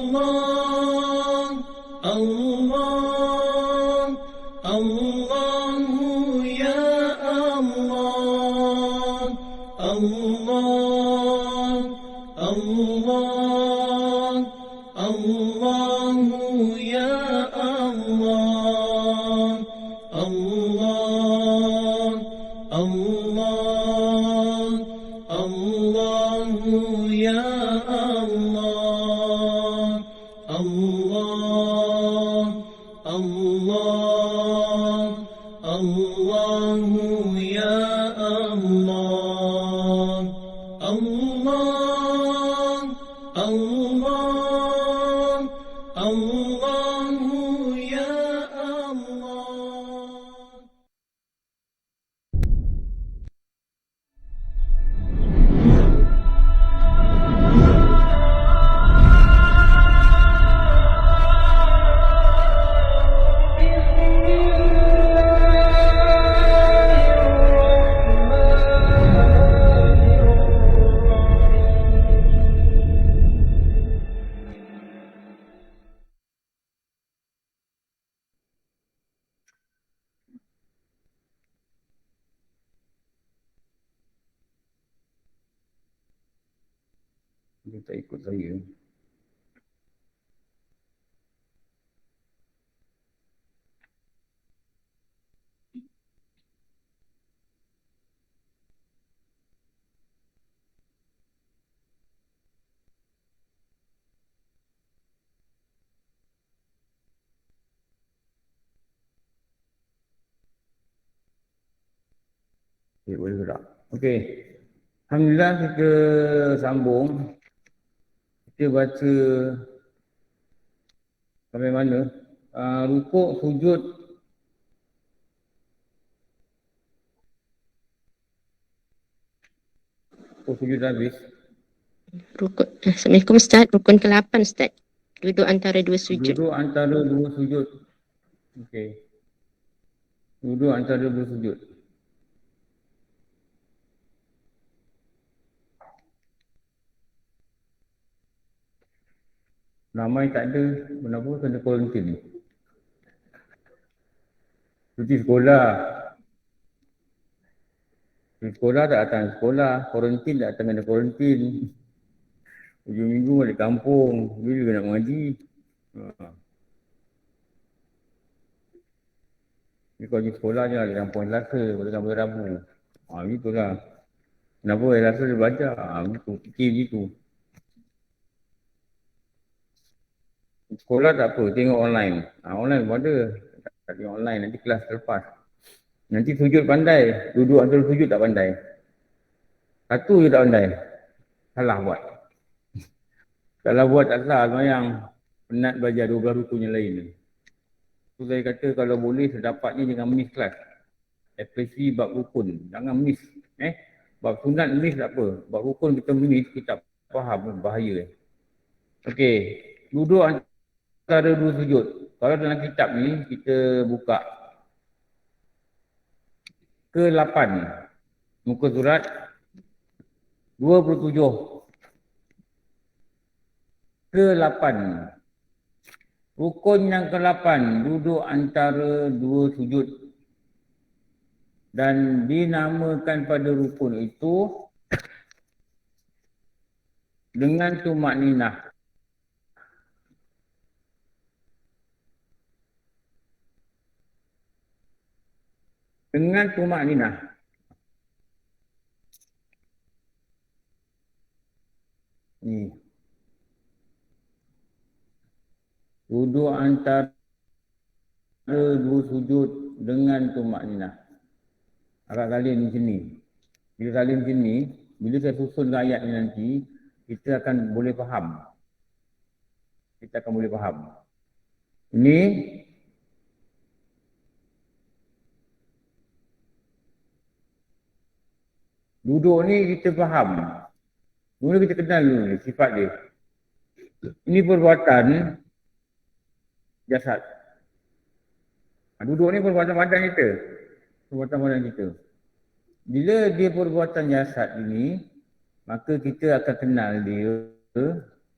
Allah, Allahu ya Allah, Allah, Allah, Allahu ya Allah, Allah, Allah, Allahu ya Allah, Allah, Allah, Allahu ya Allah, Allah, Allah, Allahu ya Allah. Dia tak ikut saya. Okay, boleh gerak. Okey. Alhamdulillah kita sambung. Kita baca sampai mana? Rukuk, sujud. Sujud dah habis. Rukun. Assalamualaikum Ustaz. Rukun ke-8 Ustaz. Duduk antara dua sujud. Duduk antara dua sujud. Okey. Duduk antara dua sujud. Ramai tak ada. Kenapa kena kuarantin ni? Cuti sekolah. Cuti sekolah tak datang sekolah. Kuarantin tak datang kena kuarantin. Hujung minggu balik kampung. Bila nak mengaji? Ni kalau pergi sekolah je lah. Di kampung Selasa. Pada kampung Rabu. Begitulah. Kenapa Selasa dia belajar? Begitu. Fikir begitu. Sekolah tak apa, tengok online. Online pun ada. Tak tengok online, nanti kelas terlepas. Nanti sujud pandai, duduk antara sujud tak pandai. Satu je tak pandai. Salah buat. Salah buat tak salah, semayang. Penat belajar 12 rukun yang lain. So saya kata kalau boleh sedapatnya jangan miss kelas. Especially bab rukun, jangan miss. Bab sunat miss tak apa. Bab rukun kita miss, kita tak faham, bahaya. Okey, duduk antara dua sujud. Kalau dalam kitab ni, kita buka ke-8. Muka surat 27. Ke-8. Rukun yang ke-8, duduk antara dua sujud. Dan dinamakan pada rukun itu dengan tumakninah. Dengan tumakninah. Ni. Duduk antara dua sujud dengan tumakninah. Agak kalian di sini. Bila kalian di sini, bila saya susun ayat ni nanti, kita akan boleh faham. Kita akan boleh faham. Ini duduk ni kita faham. Mula kita kenal dulu sifat dia. Ini perbuatan jasad. Duduk ni perbuatan badan kita. Perbuatan badan kita. Bila dia perbuatan jasad ini, maka kita akan kenal dia.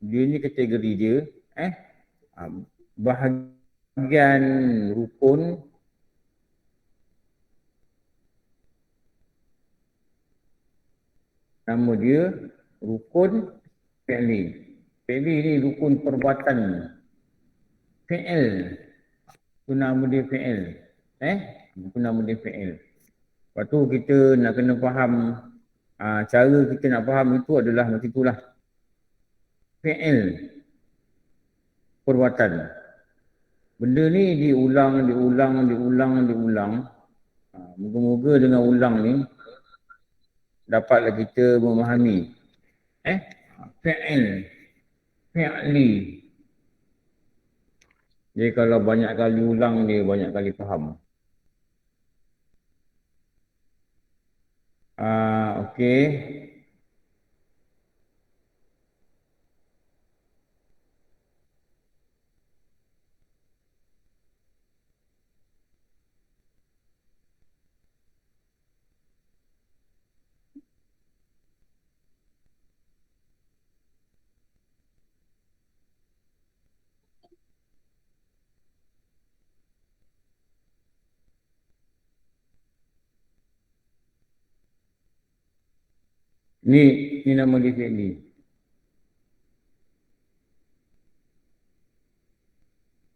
Dia ni kategori dia Bahagian rukun nama dia rukun fi'li. Fi'li ni rukun perbuatan. Fi'il. Itu nama dia fi'il. Itu nama dia fi'il. Lepas tu kita nak kena faham, cara kita nak faham itu adalah macam itulah. Fi'il. Perbuatan. Benda ni diulang. Moga-moga dengan ulang ni dapatlah kita memahami. Fi'il. Fi'li. Jadi kalau banyak kali ulang dia banyak kali faham. Okey. Ni nama dia fi'li.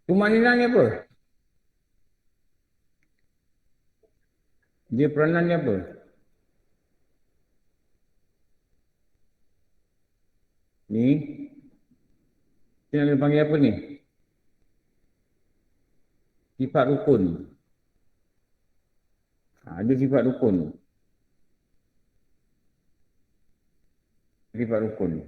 Tumanina ni apa? Dia peranan dia apa? Ni. Kita nak panggil apa ni? Sifat rukun. Ada sifat rukun. Sifat rukun.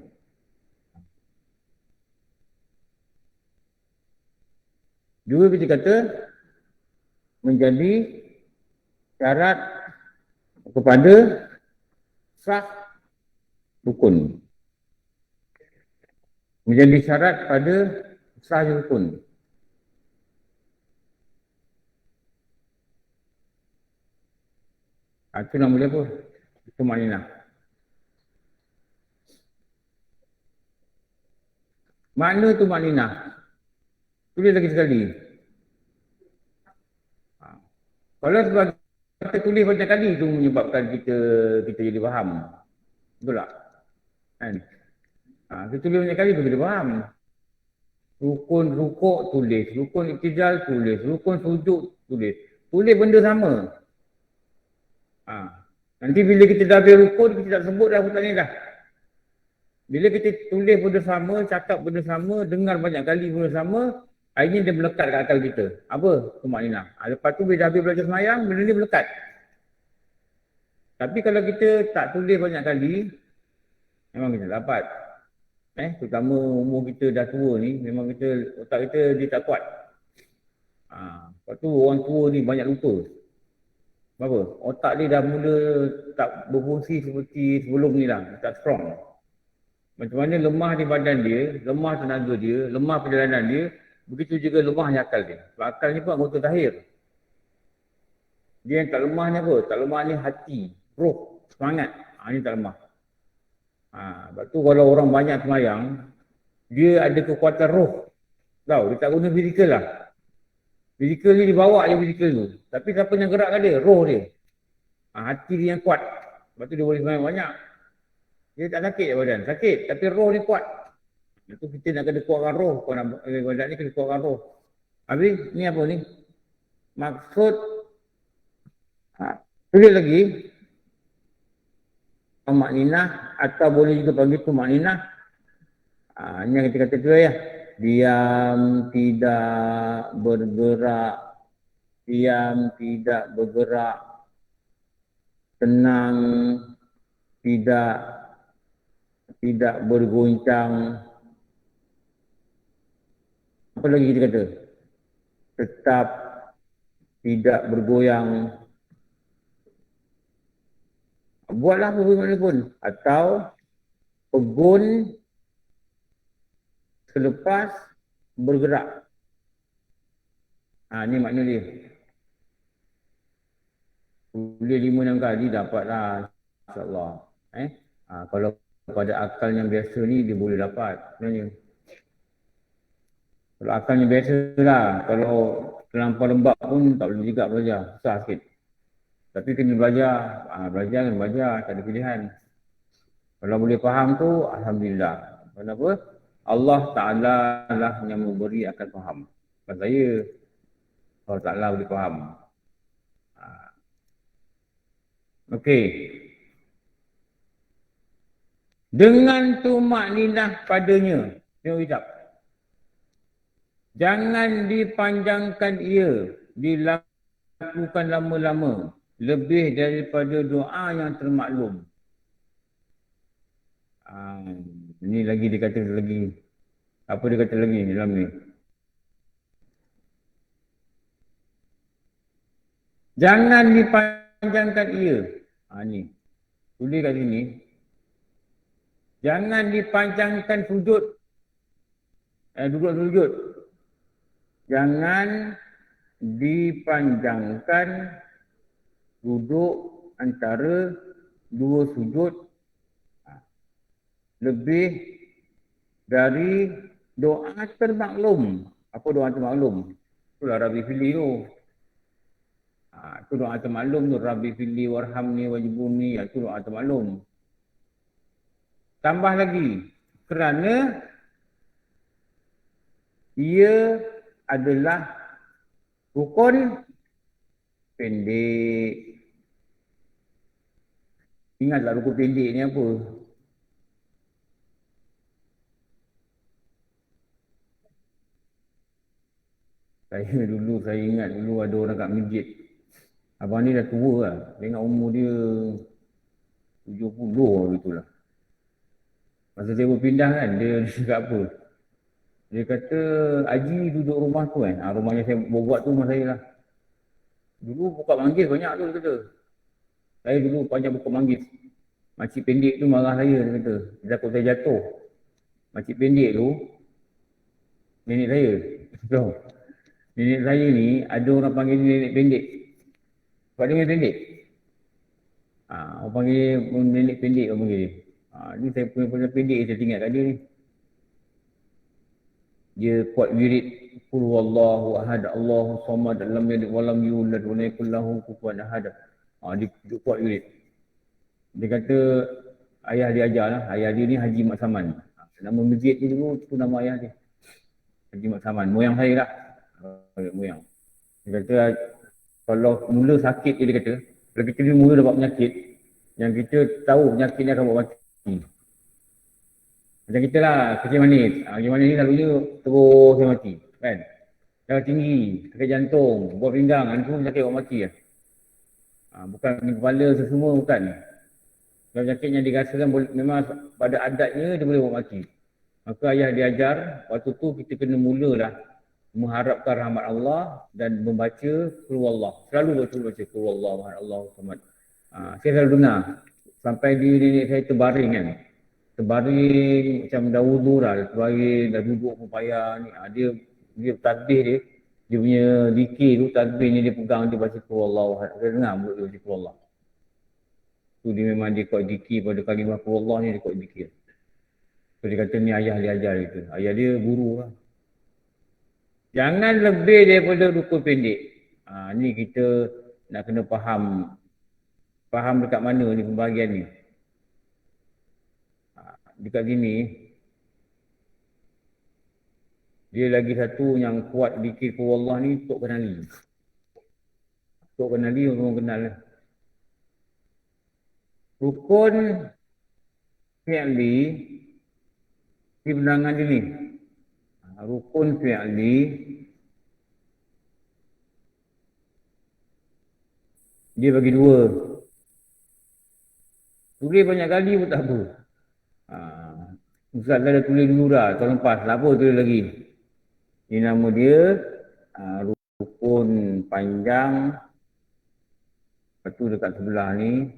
Juga kita kata menjadi syarat kepada sah rukun. Menjadi syarat pada sah rukun. Itu nama dia apa? Itu maknanya. Makna tu maknina. Tulis lagi sekali. Kalau sebab kita tulis banyak kali itu menyebabkan kita jadi faham. Betul tak? Kan? Kita tulis banyak kali tu kita faham. Rukun rukuk tulis, rukun iktidal tulis, rukun sujud tulis. Tulis benda sama. Nanti bila kita dah habis rukun, kita tak sebut dah hutan ni dah. Bila kita tulis benda sama, cakap benda sama, dengar banyak kali benda sama, akhirnya dia melekat kat akal kita. Apa? Itu maknanya. Lepas tu bila dah habis belajar semayang, benda ni melekat. Tapi kalau kita tak tulis banyak kali, memang kita dapat. Terutama umur kita dah tua ni, memang otak kita dia tak kuat. Lepas tu orang tua ni banyak lupa. Kenapa? Otak dia dah mula tak berfungsi seperti sebelum ni lah. Tak strong. Macam mana lemah di badan dia, lemah tenaga dia, lemah perjalanan dia, begitu juga lemahnya akal dia. Sebab akal ni pun anggota zahir. Dia yang tak lemah ni apa? Tak lemah ni hati, roh, semangat. Ni tak lemah. Sebab tu kalau orang banyak semayang, dia ada kekuatan roh. Tahu, dia tak guna fizikal lah. Fizikal ni dibawa je fizikal tu. Tapi siapa yang gerakkan dia? Roh dia. Hati dia yang kuat. Sebab tu dia boleh semayang banyak. Dia tak sakit je badan. Sakit. Tapi roh dia kuat. Itu kita nak kena kuatkan roh. Kalau nak badan ni kena kuatkan roh. Habis ni apa ni? Maksud. Tulis lagi. Makninah atau boleh juga panggil tu makninah. Ini yang kita kata tu ya. Diam, tidak bergerak. Diam, tidak bergerak. Tenang, tidak bergoncang. Apa lagi kita kata? Tetap tidak bergoyang. Buatlah apa mana pun. Atau pegun selepas bergerak. Ni makna dia. Tulis 5-6 kali dapatlah. InsyaAllah. Kalau pada akal yang biasa ni dia boleh dapat sebenarnya. Kalau akalnya biasa lah. Kalau terlampau lembab pun tak boleh juga belajar. Susah sikit. Tapi kena belajar. Kena belajar. Tak ada pilihan. Kalau boleh faham tu, Alhamdulillah. Kenapa? Allah Ta'ala lah yang memberi akal faham. Bukan saya. Allah Ta'ala boleh faham. Okey. Dengan tumak ninah padanya. Tengok kitab. Jangan dipanjangkan ia. Dilakukan lama-lama. Lebih daripada doa yang termaklum. Ini lagi dia kata lagi. Apa dia kata lagi dalam ni? Jangan dipanjangkan ia. Ni. Tulis kat sini. Jangan dipanjangkan sujud. Duduk sujud. Jangan dipanjangkan duduk antara dua sujud lebih dari doa termaklum. Apa doa termaklum? Itulah Rabbi Fili tu. Itu doa termaklum tu. Rabbi Fili warhamni wajibuni. Itu doa termaklum. Tambah lagi. Kerana ia adalah rukun pendek. Ingatlah rukun pendek ni apa? Saya ingat dulu ada orang kat masjid. Abang ni dah tua lah. Tengok umur dia 70 gitulah. Masa saya berpindah kan, dia cakap apa? Dia kata, Haji duduk rumah tu kan. Rumahnya saya buat tu rumah saya lah. Dulu buka manggis banyak tu dia kata. Saya dulu banyak buka manggis. Makcik pendek tu marah saya dia kata. Dia takut saya jatuh. Makcik pendek tu, nenek saya. So, nenek saya ni ada orang panggil nenek pendek. Sebab dia nenek pendek. Orang panggil nenek pendek orang panggil dia. Ni saya punya pendek saya tinggal kat dia ni. Dia kuat wirid qul huwallahu ahad Allahu samad lam yalid wa lam yulad wa lam yakul lahu kufuwan ahad. Dia kuat wirid. Dia kata ayah dia ajarlah. Ayah dia ni Haji Mat Saman. Nama masjid ni dulu tu nama ayah dia. Haji Mat Saman. Moyang saya lah. Moyang. Dia kata kalau mula sakit dia kata, kalau kita ni mula dapat penyakit, yang kita tahu penyakit ni akan buat mati. Macam kita lah, kecil manis. Kecil manis ni selalunya terus dia mati. Kan? Darah tinggi, sakit jantung, buah pinggang, itu penyakit buat mati lah. Bukan kepala semua bukan. Kalau penyakit yang dirasakan memang pada adatnya dia boleh buat mati. Maka ayah dia ajar, waktu tu kita kena mulalah mengharapkan rahmat Allah dan membaca qul huwallah. Selalu baca qul huwallah ahad Allahu samad. Saya selalu dengar sampai di nenek saya terbaring kan. Terbaring macam dah wudu lah, terbaring dah duduk pun payah ni. Dia tasbih dia punya zikir tu tasbih ni dia pegang dia baca qul huwallah ahad. Saya dengar mulut dia baca qul huwallah. Tu dia memang dia kuat zikir pada kalimah qul huwallah ni dia kuat zikir. So dia kata ni ayah dia ajar itu. Ayah dia guru lah. Jangan lebih daripada rukun pendek. Ni kita nak kena faham. Faham dekat mana ni pembahagian ni. Dekat sini. Dia lagi satu yang kuat zikir qul huwallah ni Tok Kenali. Tok Kenali orang kenal lah. Rukun fi'li di penerangan dia ni. Rukun fi'li dia bagi dua. Tulis banyak kali pun tak apa. Ustaz dah tulis dulu dah, tahun lepas. Tak apa tulis lagi. Ini nama dia rukun panjang. Lepas tu dekat sebelah ni.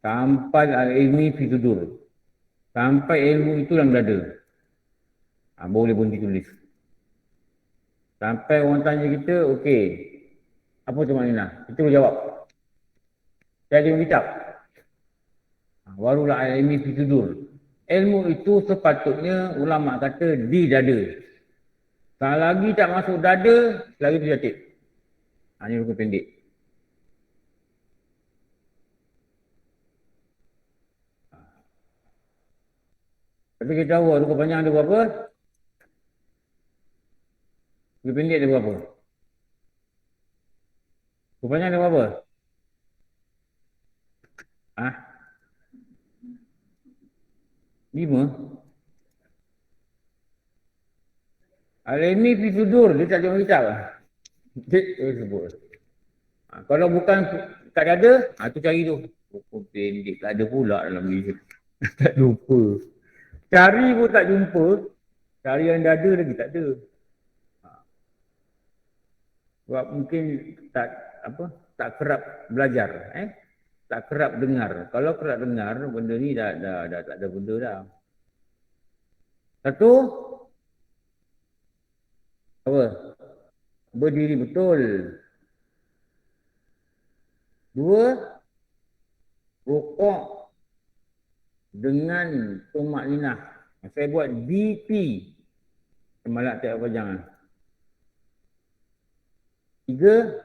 Sampai al-ilmi fi sudur. Sampai ilmu itu dalam dada. Boleh berhenti tulis. Sampai orang tanya kita, okey. Apa tu maknanya? Kita boleh jawab. Saya ada kitab. Barulah al-ilmi fi sudur. ilmu itu sepatutnya ulama kata di dada. Kalau lagi tak masuk dada, lagi terjatip. Ini rukun pendek. Tapi kita tahu rukun panjang ada berapa? Rukun pendek ada berapa? Rukun panjang ada berapa? Ah, 5. Hari ni pergi tidur, dia tak tengok kitab lah. Dia sebut. Kalau bukan tak ada, tu cari tu. Rukun pendek tak ada pula dalam ni. Tak lupa. Cari pun tak jumpa. Cari yang dada lagi tak ada. Sebab mungkin tak kerap belajar. Tak kerap dengar. Kalau kerap dengar, benda ni dah tak ada benda dah. Satu, apa? Berdiri betul. 2, rukuk dengan tumak ninah. Saya buat BP. Semalak tak apa jangan. 3,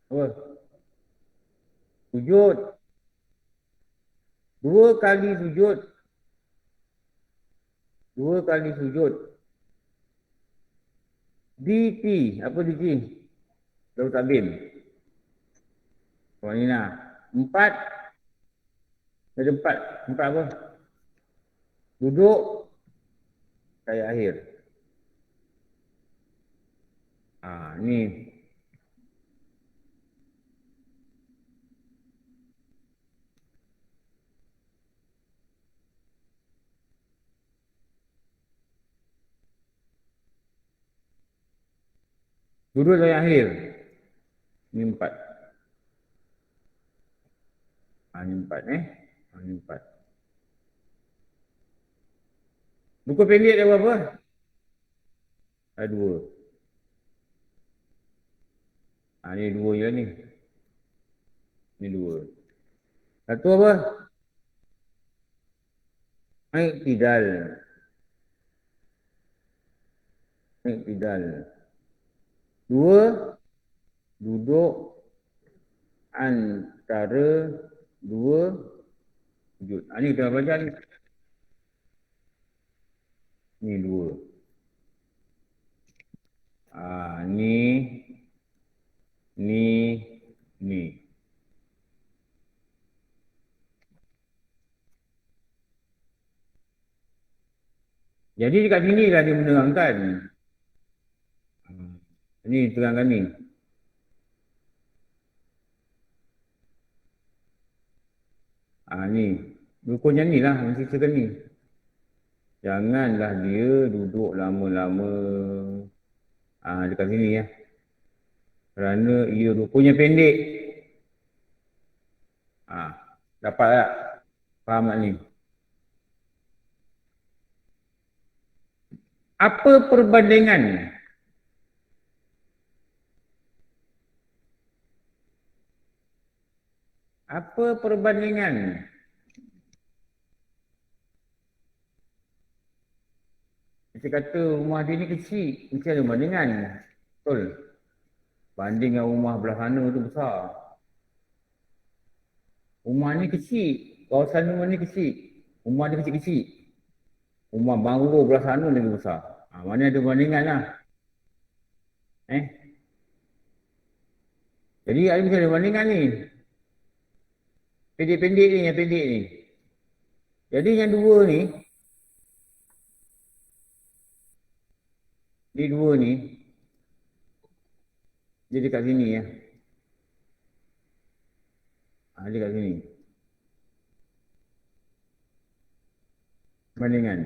apa? Sujud. 2 kali sujud. 2 kali sujud. DP. Apa DP? Daud Tabim. Tumak ninah. 4. Ada 4. 4 apa? Duduk. Saya akhir. Ni. Duduk saya akhir. Ni 4. Ni 4 Ni 4. Buku pendek dia berapa? Ada 2. Ni 2 je ni. Ni 2. Satu apa? Iktidal. Iktidal. 2, duduk antara 2 sujud. Ni kita belajar ni. Ni 2. Ni. Jadi dekat sini lah dia menerangkan. Ni terangkan ni. Ni. Rukunnya ni lah yang ceritakan ni. Janganlah dia duduk lama-lama dekat sini ya. Kerana ia rukunnya pendek. Dapat tak? Faham tak ni? Apa perbandingan? Apa perbandingan? Kita kata rumah dia ni kecil, mesti ada perbandingan. Betul? Banding dengan rumah belah sana tu besar. Rumah ni kecil, kawasan rumah ni kecil. Rumah dia kecil-kecil. Rumah baru belah sana lagi besar. Mana ada perbandingan lah. Jadi ada mesti ada perbandingan ni. Pendek-pendek ni, yang pendek ni. Jadi yang 2 ni, ni 2 ni, dia dekat sini ya. Dia dekat sini. Bandingan.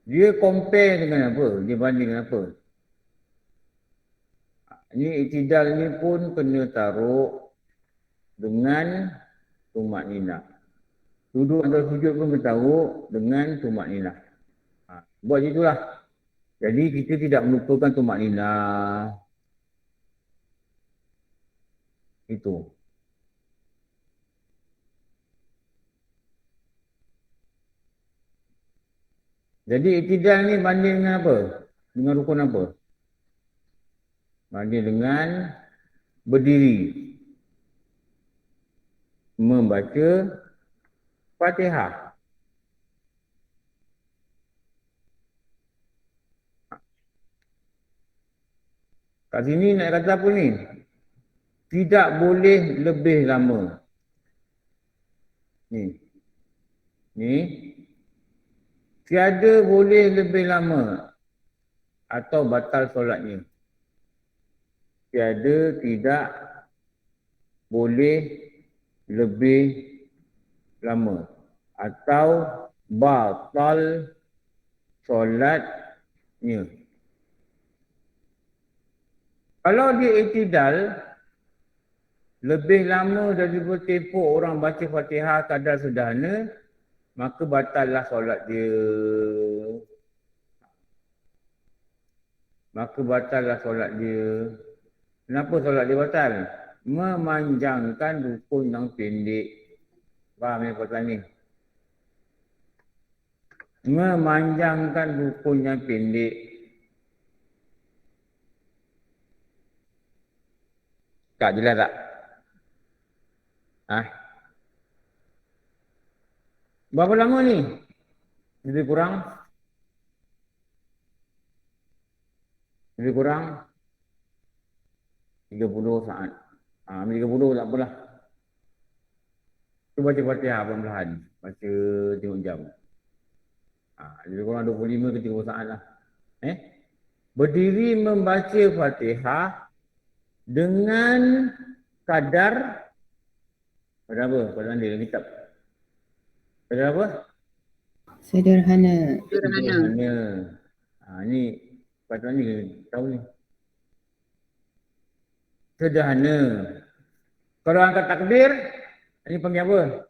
Dia compare dengan apa? Dia banding dengan apa? Ni iktidal ni pun kena taruh dengan tumak ninah. Duduk atau sujud pun kena taruh dengan tumak ninah. Buat itulah. Jadi kita tidak melupakan tumak ninah. Itu. Jadi iktidal ni banding dengan apa? Dengan rukun apa? Banding dengan berdiri. Membaca Fatihah. Kat sini nak kata apa ni? Tidak boleh lebih lama. Ni. Ni. Tiada boleh lebih lama. Atau batal solatnya. Tiada tidak boleh lebih lama. Atau batal solatnya. Kalau dia iktidal, lebih lama daripada tempoh orang baca Fatihah kadar sederhana, maka batallah solat dia. Maka batallah solat dia. Kenapa solat dia batal? Memanjangkan rukun yang pendek. Faham ya perkataan ni? Memanjangkan rukun yang pendek. Tak jelas tak? Ha? Berapa lama ni? Lebih kurang? Lebih kurang 30 saat. Ambil 30 tak apalah. Tu baca Fatihah perlahan. Baca tengok jam. Lebih kurang 25 ke 30 saat lah. Berdiri membaca Fatihah dengan kadar pada apa? Pada anda dalam kitab. Kadar apa? Sederhana. Sederhana. Ni perkataan ni tahu ni. Sederhana. Kalau angkat takbir, ini panggil apa?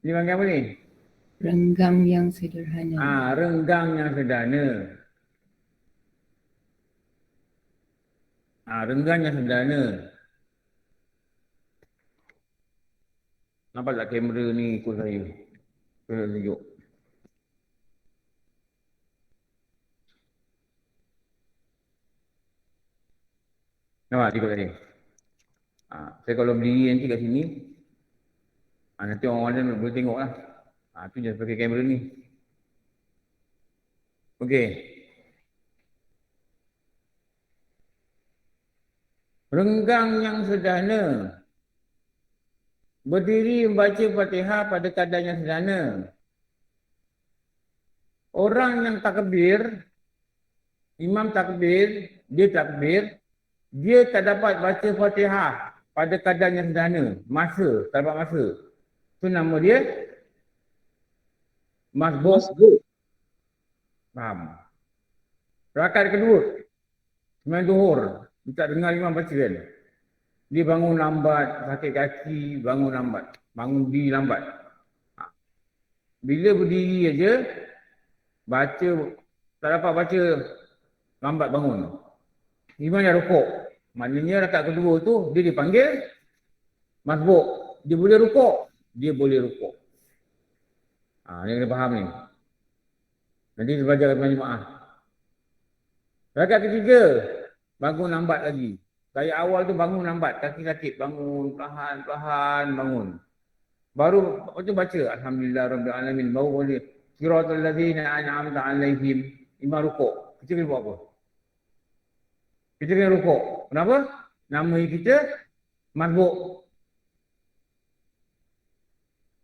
Ini panggil apa ni? Renggang yang sederhana. Renggang yang sederhana. Renggang yang sederhana. Nampak tak kamera ni ikut saya? Saya tunjuk. Nampak ikut saya? Saya kalau berdiri nanti kat sini, nanti orang lain boleh tengok lah. Tu je pakai kamera ni. Okey. Renggang yang sederhana. Berdiri membaca Fatihah pada kadar yang sederhana. Orang yang takbir, imam takbir, dia takbir, dia tak dapat baca Fatihah pada kadar yang sederhana. Masa, tak dapat masa. Itu nama dia masbuk. Faham? Rakaat kedua, sembahyang zuhur, dia tak dengar imam baca kan. Dia bangun lambat, sakit kaki, bangun lambat. Bangun diri lambat. Bila berdiri aja, baca, tak dapat baca, lambat bangun. Imam dah rukuk. Maknanya rakaat kedua tu, dia dipanggil masbuk. Dia boleh rukuk. Dia boleh rukuk. Ni kena faham ni. Nanti dia belajar kat jemaah. Rakaat ketiga, bangun lambat lagi. Saya awal tu bangun lambat, kaki sakit, bangun perlahan-perlahan bangun. Baru baca alhamdulillah rabbil alamin, baru boleh siratal ladzina an'amta 'alaihim, imam rukuk. Kita kena buat apa? Kita kena rukuk. Kenapa? Nama kita masbuk.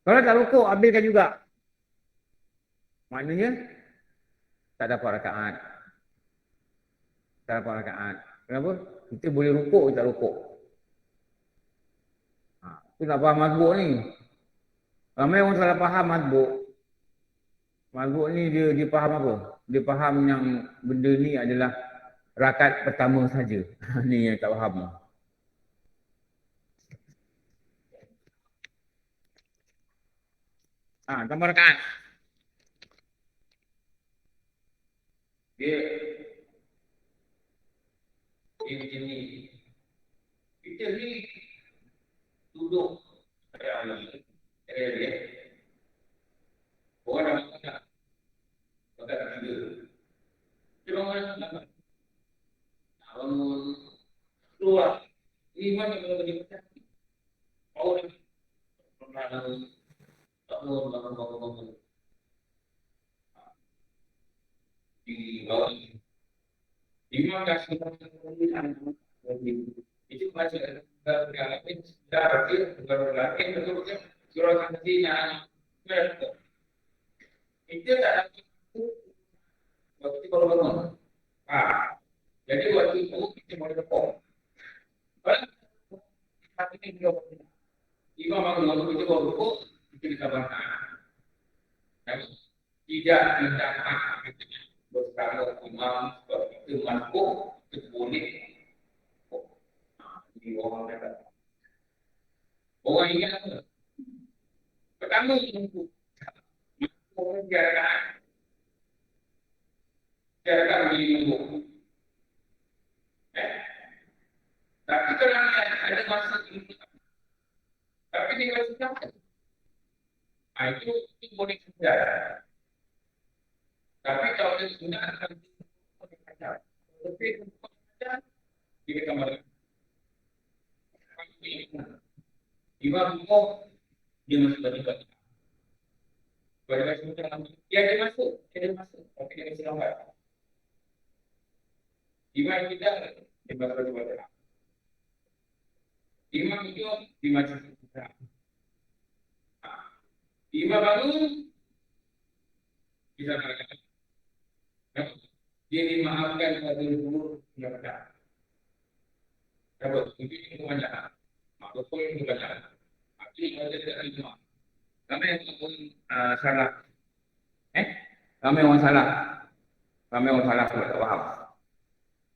Kalau tak rukuk, habiskan juga. Maknanya tak dapat rakaat. Tak dapat rakaat. Kenapa? Kita boleh rukuk, tak rukuk. Itu nak faham masbuk ni. Ramai orang salah faham masbuk. Masbuk ni dia faham apa? Dia faham yang benda ni adalah rakaat pertama saja. Ni yang tak faham. Tambah rakaat. Dia macam ni. Kita ni duduk pada alam. Orang dah makan tak? di bawah ini. Imam kasih pengetahuan itu masih berarti berarti betul-betul surah nantinya itu tak ada waktu kalau bangun. Jadi waktu itu kita mau tepung. Kalau hati ini dia Imam bangun waktu itu baru tepung itu dikabarkan. Tidak bersama imam seperti itu masuk itu boleh. Ini orang kata. Orang ingat apa? Pertama itu orang jarakan minum. Tapi kalau ada masa ini, tapi tinggal sekarang. Itu boleh saja. Tapi kalau dia sudah akan lebih kita kembali. Imam Umum dia masuk bagi-bagi. Bagi-bagi sudah dia masuk, tapi dia masih lambat. Imam tidak dia masuk bagi-bagi. Imam itu di masjid kita. Imam bangun bisa mengatakan dia dimaafkan pada dulu yang ada. Dapat itu banyak. Maka pun itu banyak. Arti ada tidak lima. Kami yang pun salah. Kami orang salah. Kami orang salah tak faham.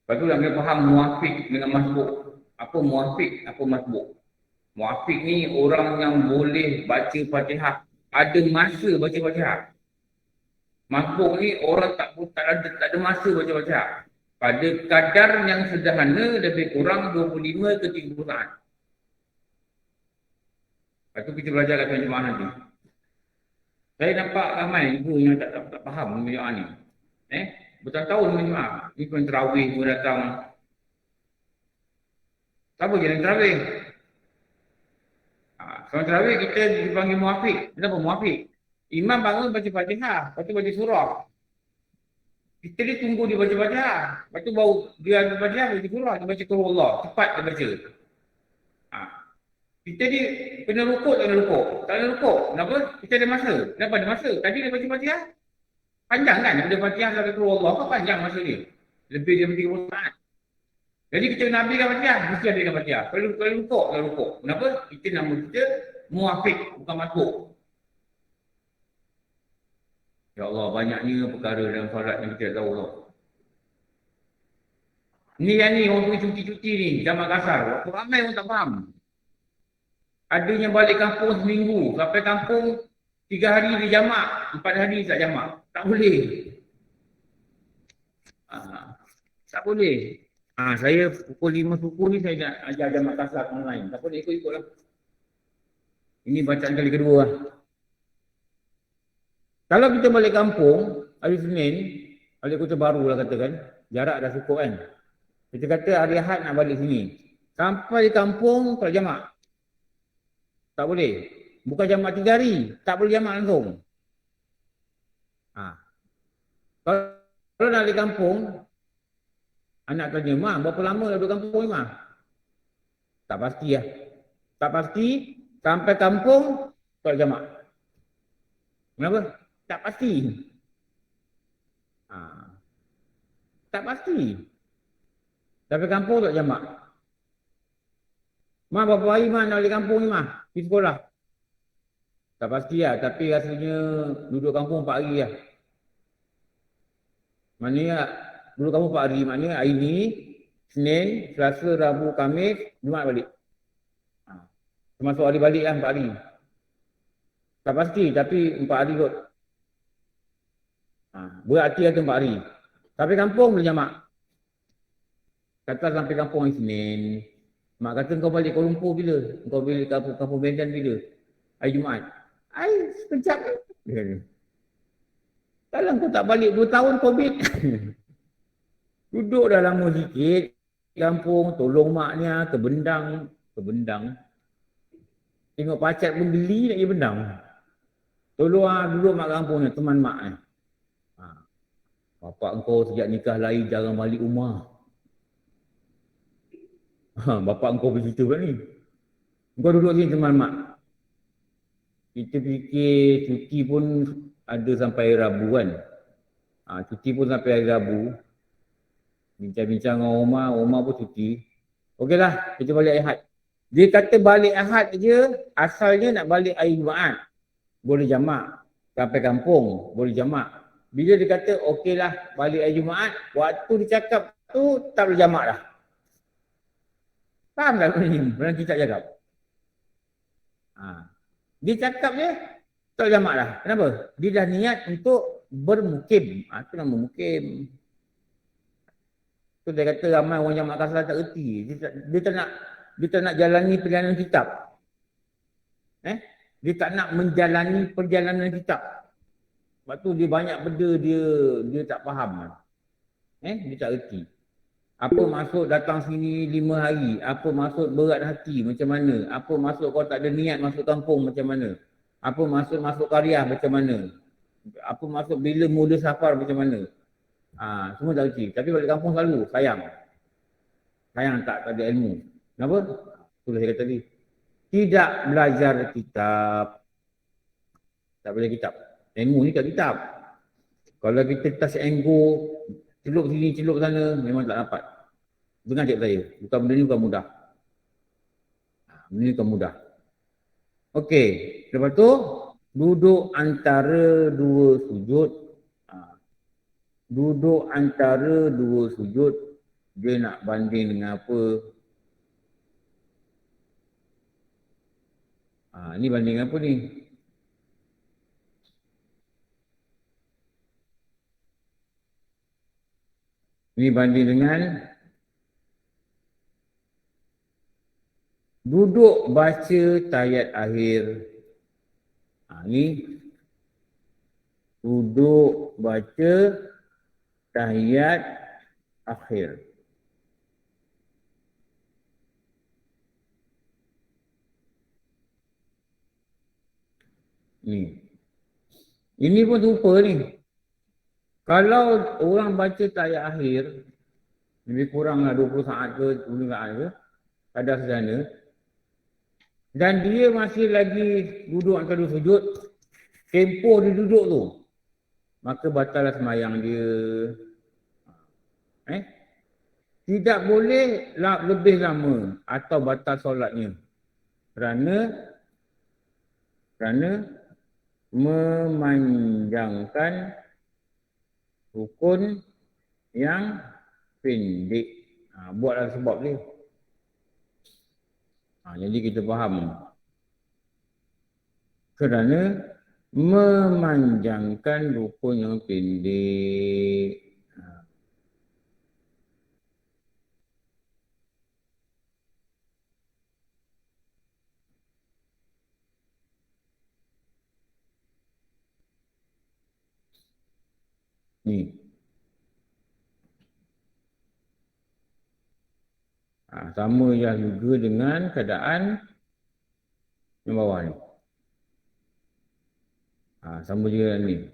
Lepas tu kami faham muafiq dengan masbuk. Apa muafiq? Apa masbuk? Muafiq ni orang yang boleh baca Fatihah. Ada masa baca Fatihah. Masbuk ni orang tak ada masa baca Fatihah. Pada kadar yang sederhana lebih kurang 25 ke 30 saat. Lepas tu kita belajar kat jemaah nanti. Saya nampak ramai ibu yang tak faham jemaah ni. Bertahun-tahun jemaah. Ni pun terawih pun datang. Siapa jalan terawih? Kalau terawih kita dipanggil muafiq. Kenapa muafiq? Imam bangun baca Fatihah, lepas tu baca surah. Kita ni tunggu dia baca Fatihah. Lepas tu baru dia baca Fatihah, baca surah, dia baca Qul Allah. Cepat dia baca. Kita ni kena rukuk tak kena rukuk? Tak kena rukuk. Kenapa? Kita ada masa. Kenapa ada masa? Tadi dia baca Fatihah. Panjang kan? Daripada Fatihah sampai Qul Allah. Apa panjang masa ni? Lebih daripada 30 saat. Jadi kita nak ambilkan Fatihah, mesti ambilkan Fatihah. Kalau rukuk, tak rukuk. Kenapa? Kita nama kita muafiq, bukan masbuk. Ya Allah, banyaknya perkara dalam solat yang kita tak tahu tau. Ni orang pergi cuti-cuti ni, zaman kasar. Ramai orang tak faham. Adanya balik kampung seminggu, sampai kampung 3 hari dia jamak, 4 hari tak jamak. Tak boleh. Tak boleh. Saya pukul 5 suku ni saya nak ajar jamak kasar online. Tak boleh ikut-ikut lah. Ini bacaan kali kedua lah. Kalau kita balik kampung, hari Senin, balik Kota Baru lah katakan, jarak dah cukup kan. Kita kata hari Ahad nak balik sini. Sampai kampung tak jamak. Tak boleh. Bukan jamak 3 hari, tak boleh jamak langsung. Kalau nak balik kampung, anak tanya, "Mak, berapa lama dah duduk kampung ni, Mak?" Tak pasti lah. Tak pasti, sampai kampung, tak jamak. Kenapa? Tak pasti. Tak pasti. Sampai kampung tak jamak. "Mak, berapa hari Mak nak balik kampung ni, Mak? Pergi sekolah." Tak pasti lah, tapi rasanya duduk kampung 4 hari lah. Maknanya duduk kampung 4 hari, maknanya hari ni, Senin, Selasa, Rabu, Khamis, Jumaat balik. Termasuk hari balik lah 4 hari. Tak pasti, tapi 4 hari kot. Berarti ada 4 hari. Sampai kampung boleh jamak. Kata sampai kampung hari Senin. Mak kata kau balik Kuala Lumpur bila? Kau balik kampung Medan bila? Hari Jumaat. Sekejap kan? Kalau kau tak balik 2 tahun COVID. Duduk dah lama sikit. Kampung, tolong maknya, ke bendang. Tengok pacat pun geli nak pergi bendang. Tolong duduk mak kampung ni, teman mak ni. Bapak engkau sejak nikah lain jarang balik rumah. Bapak engkau bercerita kan ni. Engkau duduk sini teman mak. Kita fikir cuti pun ada sampai Rabu kan. Cuti pun sampai hari Rabu. Bincang-bincang dengan Omar pun cuti. Okeylah, kita balik Ahad. Dia kata balik Ahad je, asalnya nak balik hari Jumaat. Boleh jamak. Sampai kampung, boleh jamak. Bila dia kata okeylah balik hari Jumaat, waktu dia cakap tu tak boleh jamak dah. Faham tak benda ni? Benda kita cakap. Dia cakap je, tak boleh jamak dah. Kenapa? Dia dah niat untuk bermukim. Itu nama mukim. Tu dia kata ramai orang jamak kasar tak erti. Dia tak nak jalani perjalanan kitab. Dia tak nak menjalani perjalanan kitab. Sebab tu dia banyak benda dia tak faham. Dia tak erti. Apa maksud datang sini 5 hari? Apa maksud berat hati macam mana? Apa maksud kau tak ada niat masuk kampung macam mana? Apa maksud masuk karya macam mana? Apa maksud bila mula safar macam mana? Semua tak erti. Tapi balik kampung selalu sayang. Sayang tak ada ilmu. Kenapa? Itulah saya kata tadi. Tidak belajar kitab. Tak belajar kitab. Ilmu ni kat kitab. Kalau kita touch and go, celup sini, celup sana, memang tak dapat. Dengar cakap saya. Benda ni bukan mudah. Benda ni bukan mudah. Okey. Lepas tu, duduk antara dua sujud. Duduk antara dua sujud. Dia nak banding dengan apa? Ni banding apa ni? Ni banding dengan duduk baca tayat akhir. Ni duduk baca tahiyat akhir. Ni. Ini pun rupa ni. Kalau orang baca tahiyat akhir, lebih kuranglah 20 saat ke 20 saat ke, kadar sederhana, dan dia masih lagi duduk antara sujud, tempoh dia duduk tu, maka batallah sembahyang dia. Tidak boleh lebih lama atau batal solatnya. Kerana memanjangkan rukun yang pendek. Buatlah sebab dia. Jadi kita faham. Kerana memanjangkan rukun yang pendek. Ni. Sama yang juga dengan keadaan yang bawah ni. Sama juga dengan ni.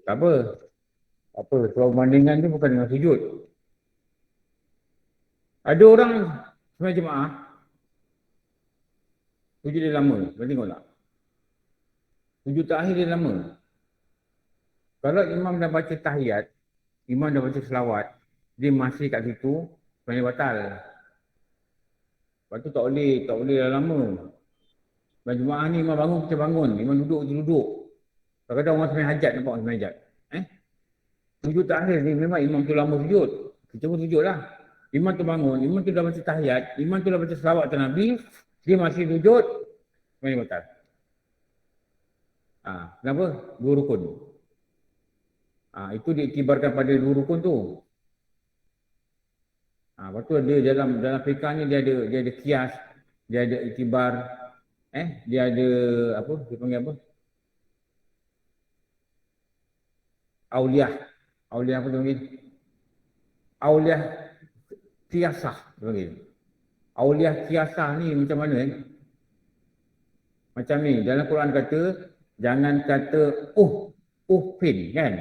Tak apa. Tak apa. Sebab bandingan tu bukan dengan sujud. Ada orang sebenarnya jemaah sujud dia lama. Kau tengok tak? Sujud terakhir dia lama. Kalau imam dah baca tahiyat, imam dah baca selawat, dia masih kat situ, sebenarnya batal. Lepas tu tak boleh dah lama. Dan jemaah ni imam bangun, kita bangun. Imam duduk, kita duduk. Kadang-kadang orang sembahyang hajat, nampak orang sembahyang hajat. Sujud terakhir ni memang imam tu lama sujud. Kita pun sujud lah. Imam tu bangun, imam tu dah baca tahiyat, imam tu dah baca selawat atas Nabi, dia masih sujud, sembahyang batal. Kenapa? Dua rukun. Itu diiktibarkan pada dua rukun tu. Lepas tu dia dalam fiqah ni dia ada kias, dia ada iktibar. Dia ada apa? Dia panggil apa? Auliah. Auliah apa dia panggil? Auliah kiasah dia panggil. Auliah kiasah ni macam mana Macam ni, dalam Quran kata, jangan kata pin kan?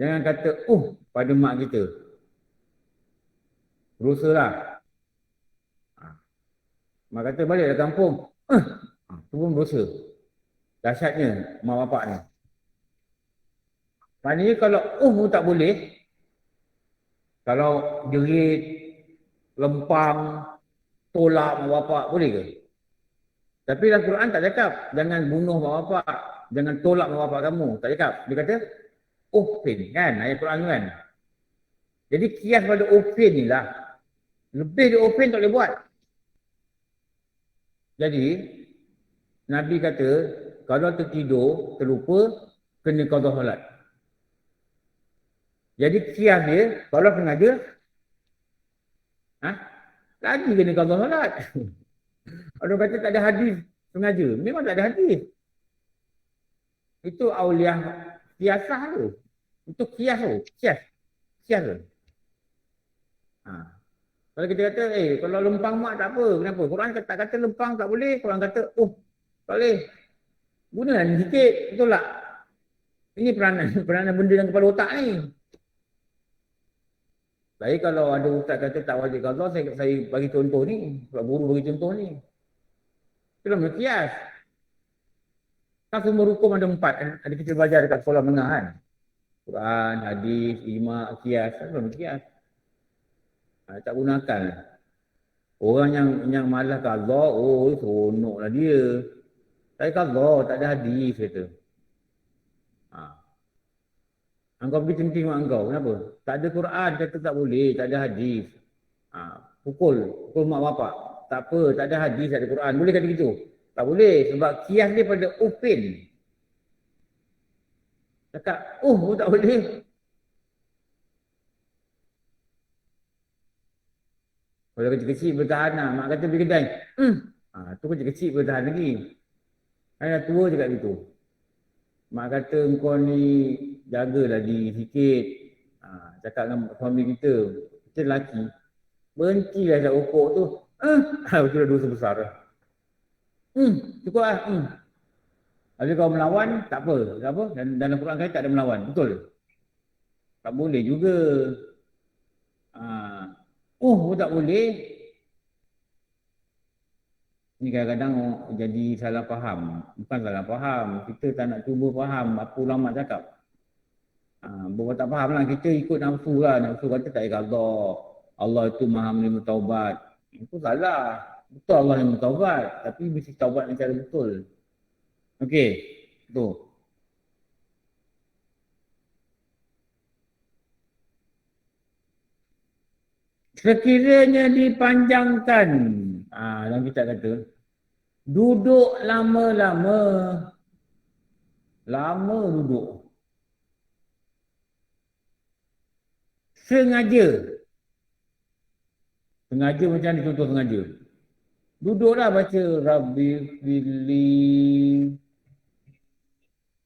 Jangan kata pada mak kita. Berusaha lah. Mak kata baliklah kampung. Tu pun berusaha. Dahsyatnya mak bapak ni. Maknanya kalau pun tak boleh, kalau jerit, lempang, tolak mak bapak, boleh ke? Tapi dalam Quran tak cakap, jangan bunuh mak bapak, jangan tolak mak bapak kamu. Tak cakap. Dia kata, pin kan, ayat Quran tu kan. Jadi kias pada pin ni lah. Lebih dari pin tak boleh buat. Jadi, Nabi kata, kalau tertidur, terlupa, kena qada solat. Jadi kias dia, kalau sengaja, lagi kena qada solat. Orang kata tak ada hadis sengaja. Memang tak ada hadis. Itu auliah kiasah tu. Itu kias tu. Kias tu. Kalau kita kata, kalau lempang mak tak apa. Kenapa? Quran tak kata lempang tak boleh. Quran kata, tak boleh. Gunalah ni sikit. Betul tak? Ini peranan benda dalam kepala otak ni. Saya kalau ada ustaz kata tak wajib qada, saya bagi contoh ni. Sebab guru bagi contoh ni. Itu nama kias. Kan semua hukum ada 4. Ada kita belajar dekat sekolah menengah kan. Quran, hadis, ijma', kias. Itu nama kias. Tak gunakan. Orang yang malas qada, seronoklah dia. Saya qada, tak ada hadis kata. Engkau pergi centing mak engkau. Kenapa? Tak ada Quran kata tak boleh, tak ada hadis. Pukul mak bapak. Tak apa, tak ada hadis, tak ada Quran. Boleh kata gitu? Tak boleh. Sebab kias dia pada upin. Cakap, tak boleh. Kalau kecil-kecil bertahan lah. Mak kata pergi kedai. Tu kecil-kecil bertahan lagi. Dah tua cakap gitu. Mak kata engkau ni jagalah diri sikit. Cakap dengan suami kita. Kita lelaki. Berhentilah dah rokok tu. Itu dah dosa besar dah. Cukup lah. Habis kau melawan, tak apa. Tak apa? Dan dalam Quran kata tak ada melawan. Betul? Tak boleh juga. Tak boleh. Ni kadang-kadang jadi salah faham. Bukan salah faham. Kita tak nak cuba faham apa ulama cakap. Bapak tak faham lah. Kita ikut nafsu lah. Nafsu kata tak payah qada. Allah itu maha menerima taubat. Itu salah. Betul Allah yang bertaubat. Tapi mesti taubat dengan cara betul. Okey. Tu. Sekiranya dipanjangkan. Dalam kitab kata. Duduk lama-lama. Lama duduk. Sengaja. Sengaja macam ni contoh sengaja. Duduklah baca Rabbi fili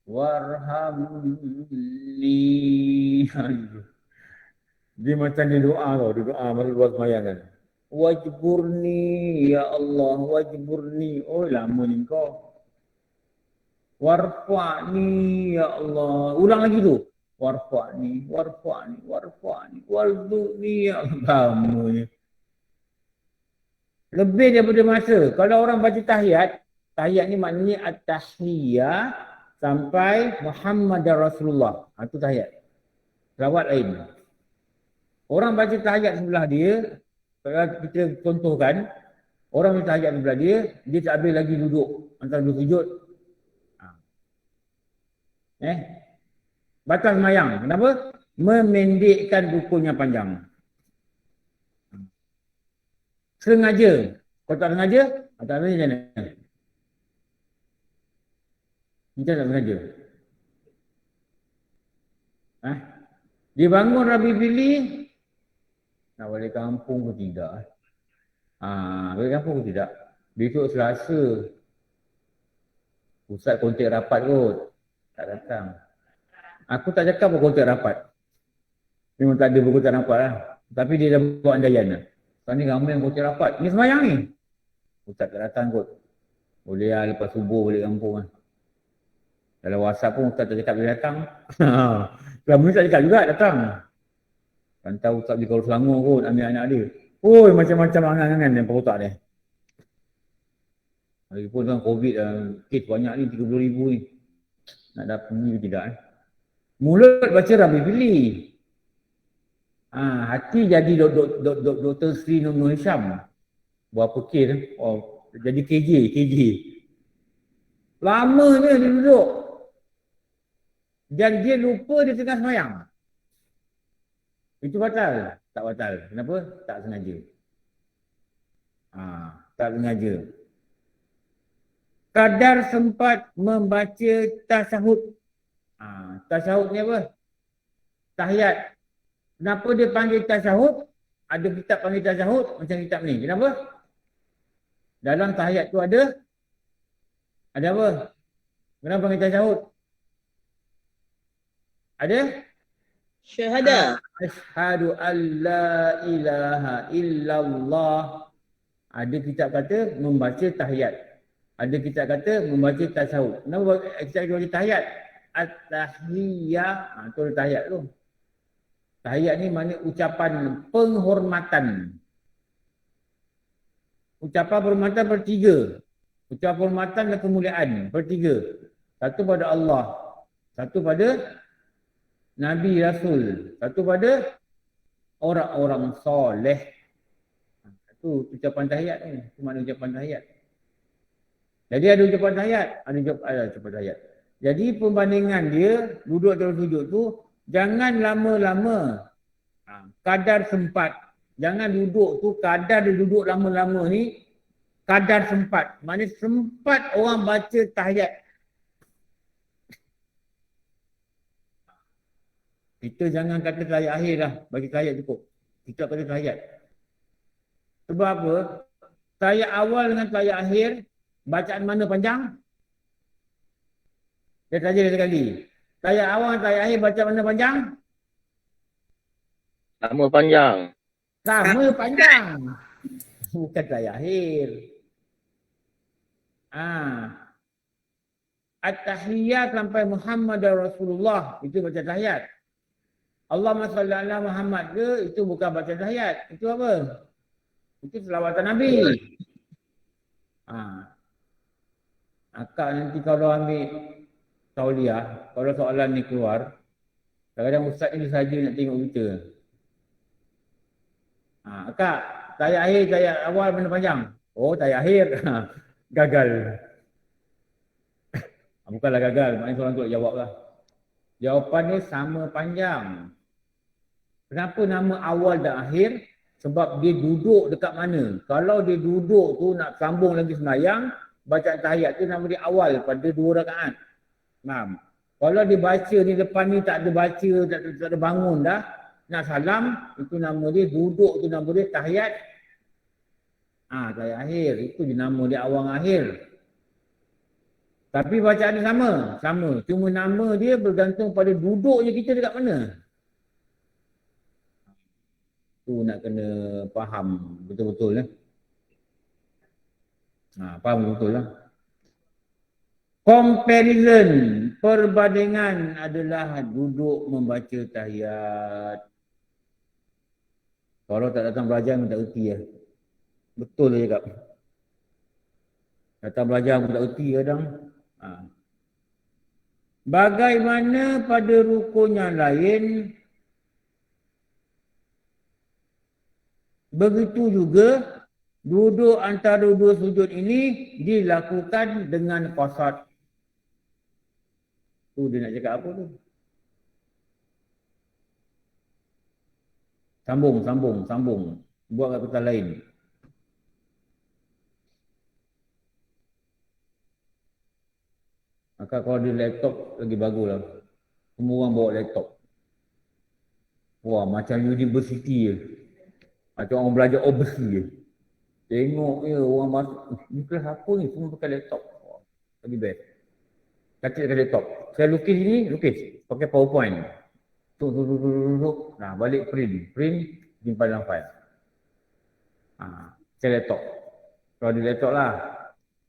warhamni. Dia macam dia doa tau. Dia doa masa luar semayang kan. Wajburni ya Allah, wajburni. Lama ni kau. Warfa'ni ya Allah. Ulang lagi tu. Warfa'ni, warfa'ni, warfa'ni, warzuqni ya Allah. Lama ni. Lebih daripada masa. Kalau orang baca tahiyat, tahiyat ni maknanya at-tahiyah sampai Muhammad Rasulullah. Itu tahiyat. Selawat lain. Orang baca tahiyat sebelah dia, kalau kita contohkan, orang baca tahiyat sebelah dia tak habis lagi duduk. Antara dua sujud. Batal semayang. Kenapa? Memendekkan rukunnya panjang. Sengaja. Kalau tak sengaja, tak sengaja macam mana? Kita tak sengaja. Dia bangun Rabi Fili, nak balik kampung ke tidak? Balik kampung ke tidak? Besok Selasa, Ustaz kontak rapat kot. Tak datang. Aku tak cakap pun kontak rapat. Memang tak ada berkontak rapat lah. Tapi dia dah buat andaian lah. Sekarang ni ramai yang kontak rapat. Ni semayang ni. Ustaz tak datang kot. Boleh lah lepas subuh balik kampung lah. Dalam WhatsApp pun Ustaz tak cakap dia datang. Selama ni tak cakap juga datang. Pantau Ustaz di Kuala Selangor kot, ambil anak dia. Oi, macam-macam angan-angan yang perotak dia. Lagipun dengan COVID, kes banyak ni, 30,000 ni. Nak dapat pergi ke tidak eh. Mulut baca Rabi pilih. Hati jadi Dr. Sri Nur Hisham. Berapa kes eh? Oh, jadi KJ. Lamanya dia duduk. Dan dia lupa dia tengah semayang. Itu batal? Tak batal. Kenapa? Tak sengaja. Tak sengaja. Kadar sempat membaca tasyahud. Tasyahud ni apa? Tahiyat. Kenapa dia panggil tasyahud? Ada kitab panggil tasyahud macam kitab ni. Kenapa? Dalam tahiyat tu ada apa? Kenapa panggil tasyahud? Ada? Syahadah. Asyhadu an la ilaha illallah. Ada kitab kata membaca tahiyat. Ada kitab kata membaca tasyahud. Kenapa kitab baca tahiyat? At-tahiyyah. Itu ada tahiyat tu. Tahiyat ni maknanya ucapan penghormatan. Ucapan penghormatan bertiga. Ucapan penghormatan dan kemuliaan bertiga. Satu pada Allah. Satu pada Nabi Rasul. Satu pada orang-orang soleh. Itu ucapan tahiyat ni. Itu makna ucapan tahiyat. Jadi ada ucapan tahiyat. Ada ucapan tahiyat. Jadi perbandingan dia duduk atau sujud tu jangan lama-lama. Kadar sempat. Jangan duduk tu kadar dia duduk lama-lama ni kadar sempat. Maknanya sempat orang baca tahiyat. Kita jangan kata tahiyat akhir lah. Bagi tahiyat cukup. Kita kata tahiyat. Sebab apa? Tahiyat awal dengan tahiyat akhir, bacaan mana panjang? Dia tanya dia sekali. Tahiyat awal dengan tahiyat akhir, bacaan mana panjang? Sama panjang. Sama panjang. Bukan tahiyat akhir. At-tahiyyat sampai Muhammad Rasulullah. Itu baca tahiyat. Allahumma salli ala Muhammad ke, itu bukan baca tahiyat. Itu apa? Itu selawatan Nabi. Akak nanti kalau ambil tauliah, kalau soalan ni keluar, kadang-kadang ustaz ni saja nak tengok kita. Akak, tahiyat akhir, tahiyat awal mana panjang? Oh, tahiyat akhir. Gagal. Bukanlah gagal, maknanya seorang tu nak jawab lah. Jawapannya sama panjang. Kenapa nama awal dan akhir? Sebab dia duduk dekat mana. Kalau dia duduk tu nak sambung lagi sembahyang, bacaan tahiyat tu nama dia awal pada 2 rakaat. Faham? Kalau dia baca ni depan ni tak ada baca, tak ada bangun dah, nak salam, itu nama dia duduk tu nama dia tahiyat. Tahiyat akhir. Itu je nama dia awal akhir. Tapi bacaan dia sama. Cuma nama dia bergantung pada duduknya kita dekat mana. Tu nak kena faham betul-betul lah. Faham betul lah. Comparison, perbandingan adalah duduk membaca tahiyat. Kalau tak datang belajar pun tak erti lah. Betul lah cakap. Datang belajar pun tak erti kadang. Bagaimana pada rukun yang lain, begitu juga duduk antara dua sujud ini dilakukan dengan qasad. Tu dia nak cakap apa tu? Sambung. Buat kat kata lain. Maka kalau ada laptop lagi bagus lah. Semua orang bawa laptop. Wah, macam university je. Macam orang belajar overseas je. Tengok je orang masuk. Ni kelas apa ni? Semua pakai laptop. Wah, lagi best. Katil dekat laptop. Saya lukis ni, lukis. Pakai PowerPoint. Tuk. Nah, balik print. Print, simpan dalam file. Ke laptop. Kalau di laptop lah.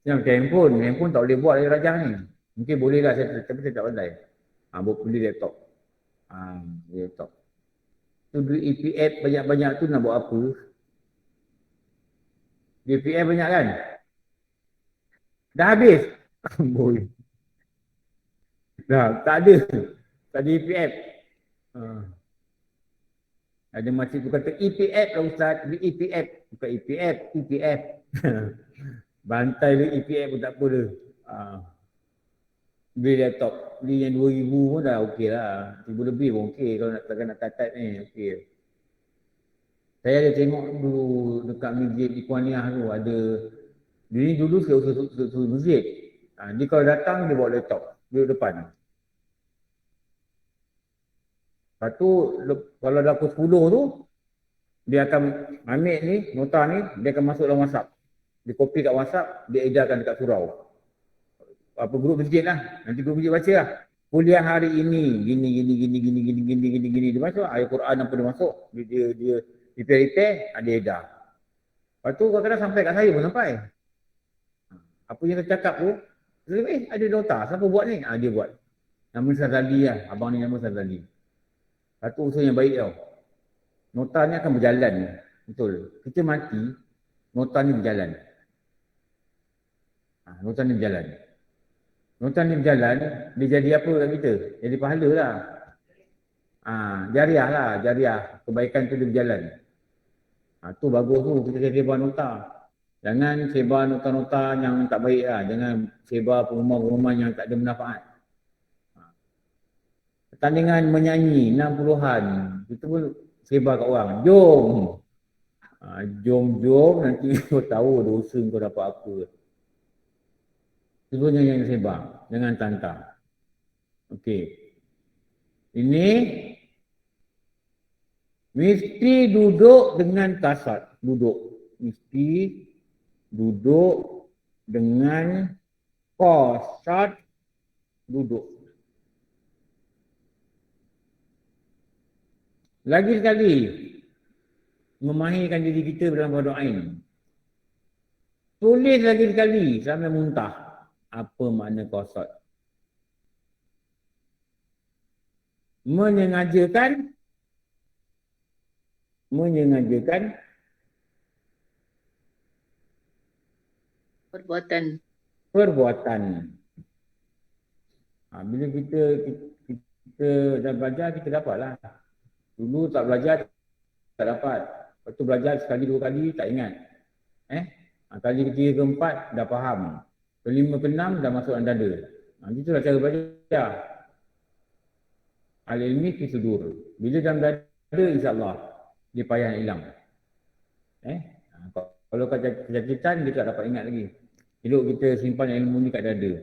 Yang ke handphone. Handphone tak boleh buat dari rajah ni. Mungkin boleh lah, tapi saya tak pandai. Buat beli laptop. Laptop. Tu duit EPF banyak-banyak tu nak buat apa? EPF banyak kan? Dah habis? Boleh. Dah, tak ada. Tak ada EPF. Ada makcik tu kata EPF lah Ustaz. EPF. Bukan EPF. EPF. Bantai dia EPF pun tak apa dia. Beli laptop. Beli yang 2,000 pun dah okey lah. 1,000 lebih pun okey. Kalau nak type ni okey. Saya ada tengok dulu dekat masjid Ikhwaniah tu ada. Dia ni dulu suruh masjid. Dia kalau datang dia bawa laptop. Duduk depan. Lepas tu kalau dah pukul 10 tu dia akan ambil ni, nota ni, dia akan masuk dalam WhatsApp. Dia copy kat WhatsApp, dia edarkan dekat surau. Apa grup masjid lah. Nanti grup masjid baca lah. Kuliah hari ini gini. Dia masuk ayat Quran apa dia masuk. Dia repair, dia edar. Lepas tu kadang-kadang sampai kat saya pun sampai. Apa yang saya cakap tu, ada nota. Siapa buat ni? Dia buat. Nama Sazali lah. Abang ni nama Sazali. Satu usaha yang baik tau. Nota ni akan berjalan. Betul. Kita mati, nota ni berjalan. Nota ni berjalan. Nota ni berjalan, dia jadi apa kat kita? Jadi pahala lah. Jariah lah, jariah. Kebaikan tu dia berjalan. Tu bagus tu, kita sebar nota. Jangan sebar nota-nota yang tak baik lah. Jangan sebar pengumuman-pengumuman yang tak ada manfaat. Pertandingan menyanyi 60-an. Kita pun sebar kat orang. Jom. Jom. Nanti kau tahu dosa kau dapat apa. Sebenarnya yang sebar. Jangan tantang. Okey. Ini. Mesti duduk dengan kasat. Mesti duduk dengan kasat. Duduk. Lagi sekali, memahirkan diri kita dalam berdoain. Tulis lagi sekali sampai muntah. Apa makna qasad? Menyengajakan perbuatan. Bila kita dah belajar, kita dapatlah. Dulu tak belajar, tak dapat. Lepas tu belajar sekali, 2 kali, tak ingat. Kali ketiga, keempat, dah faham. Kelima, keenam, dah masuk dalam dada. Itulah cara belajar. Al-ilmi fi sudur. Bila dalam dada, insyaAllah, dia payah nak hilang. Kalau kat kejakitan, dia tak dapat ingat lagi. Elok kita simpan ilmu ni kat dada.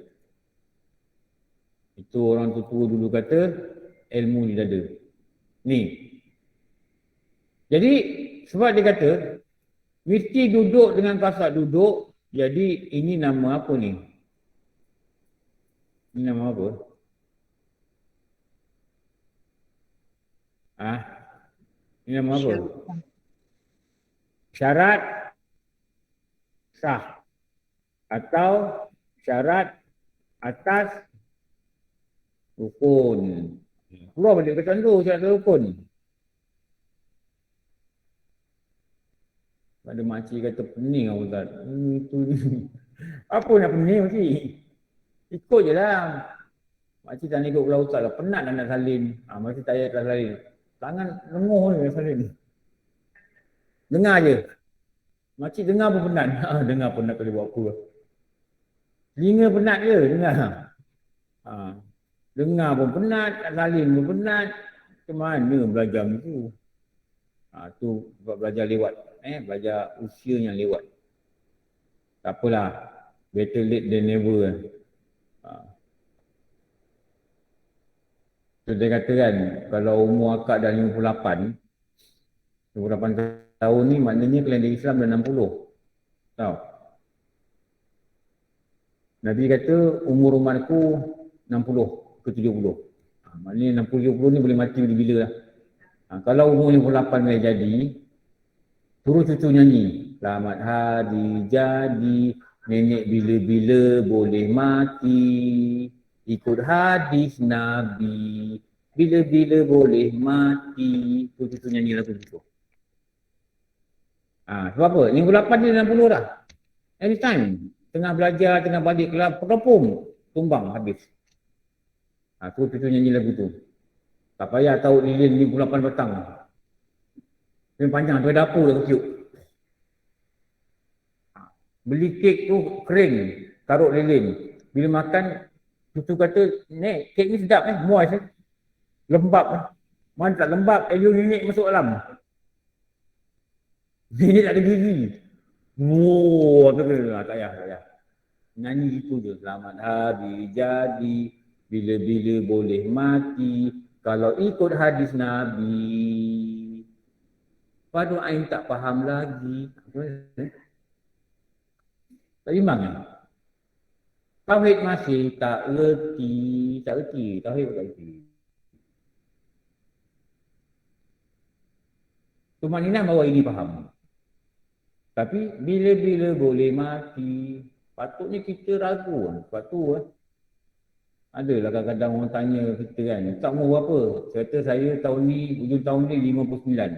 Itu orang tua dulu kata, ilmu di dada. Ni. Jadi, sebab dia kata, mesti duduk dengan kasat duduk. Jadi, ini nama apa ni? Ini nama apa? Ini nama apa? Syarat sah. Atau syarat atas rukun. Keluar balik kata tu, syarat rukun. Ada makcik kata pening lah Ustaz. Apa nak pening makcik? Ikut je lah. Makcik tak nak ikut pula Ustaz lah. Penat nak salin. Makcik tak payah tak salin. Tangan lenguh ni nak salin. Dengar je. Makcik dengar pun penat. Dengar penat tak boleh buat apa. Telinga penat je dengar. Dengar pun penat, tak salin pun penat. Macam mana belajar tu? Tu sebab belajar lewat. Belajar usia yang lewat. Tak apalah. Better late than never. So dia kata kan, kalau umur akak dah 58 tahun ni maknanya kalender Islam dah 60. Tahu? Nabi kata umur umatku 60 ke 70. Maknanya 60-70 ni boleh mati bila-bila lah. Kalau umur 58 dah jadi, suruh cucu nyanyi. Selamat hari jadi, nenek bila-bila boleh mati. Ikut hadis Nabi, bila-bila boleh mati. Cucu nyanyi lagu itu. Sebab apa? 58 ni 60 dah. Anytime. Tengah belajar, tengah balik kelas, perempung. Tumbang habis. Cucu nyanyi lagu tu. Tak payah tahu lilin 58 petang. Yang panjang sampai dapur dah keciuk. Beli kek tu kering, taruh lilin. Bila makan, cucu kata, "Nek, kek ni sedap moist lembab Mana tak lembab, nenek masuk dalam. Nenek tak ada gizi. Tak payah. Nyanyi itu je. Selamat hari jadi, bila-bila boleh mati. Kalau ikut hadis Nabi. Padu Ain tak faham lagi. Tak imbang kan? Tauhid masih tak erti. Tauhid tak erti. Tumaninah bahawa ini faham. Tapi bila-bila boleh mati, patutnya kita ragu kan. Sebab tu adalah kadang-kadang orang tanya kita kan, tak umur berapa? Saya kata saya tahun ni, hujung tahun ni 59.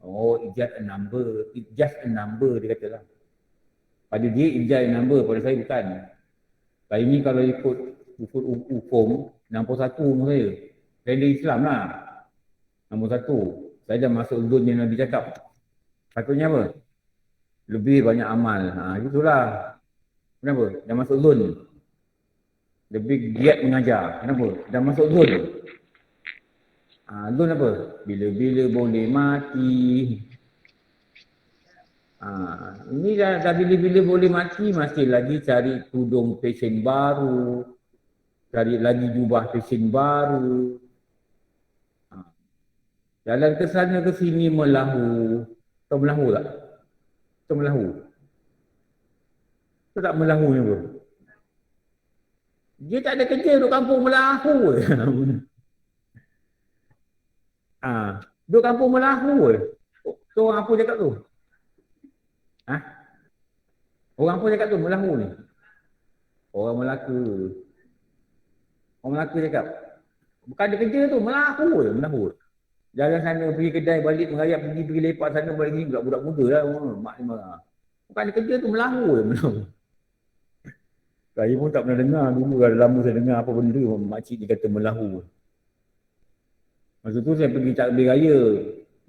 Oh, it's just a number dia kata lah. Pada dia, it's just a number, pada saya bukan. Saya ni kalau ikut hukum, 61 umur saya. Saya dari Islam lah. 61. Saya dah masuk zon yang Nabi cakap. Patutnya apa? Lebih banyak amal. Itulah. Kenapa? Dah masuk zon. Lebih giat mengajar. Kenapa? Dah masuk zon. Zon apa? Bila-bila boleh mati. Ini dah bila-bila boleh mati, masih lagi cari tudung pesen baru. Cari lagi jubah pesen baru. Jalan ke sana ke sini melahu. Tahu melahu tak? Tahu melahu? Tahu tak melahu ni apa? Dia tak ada kerja duduk kampung melahu. Duduk kampung melahu. So orang apa cakap tu? Orang apa cakap tu melahu ni? Orang Melaka. Orang Melaka cakap. Bukan ada kerja tu, melahu. Jalan sana pergi kedai balik merayap pergi lepak sana balik ni budak muda lah. Mak ni marah. Bukan ada kerja tu melahu. Saya pun tak pernah dengar dulu, dah lama saya dengar apa benda makcik dia kata melahu. Masa tu saya pergi takbir raya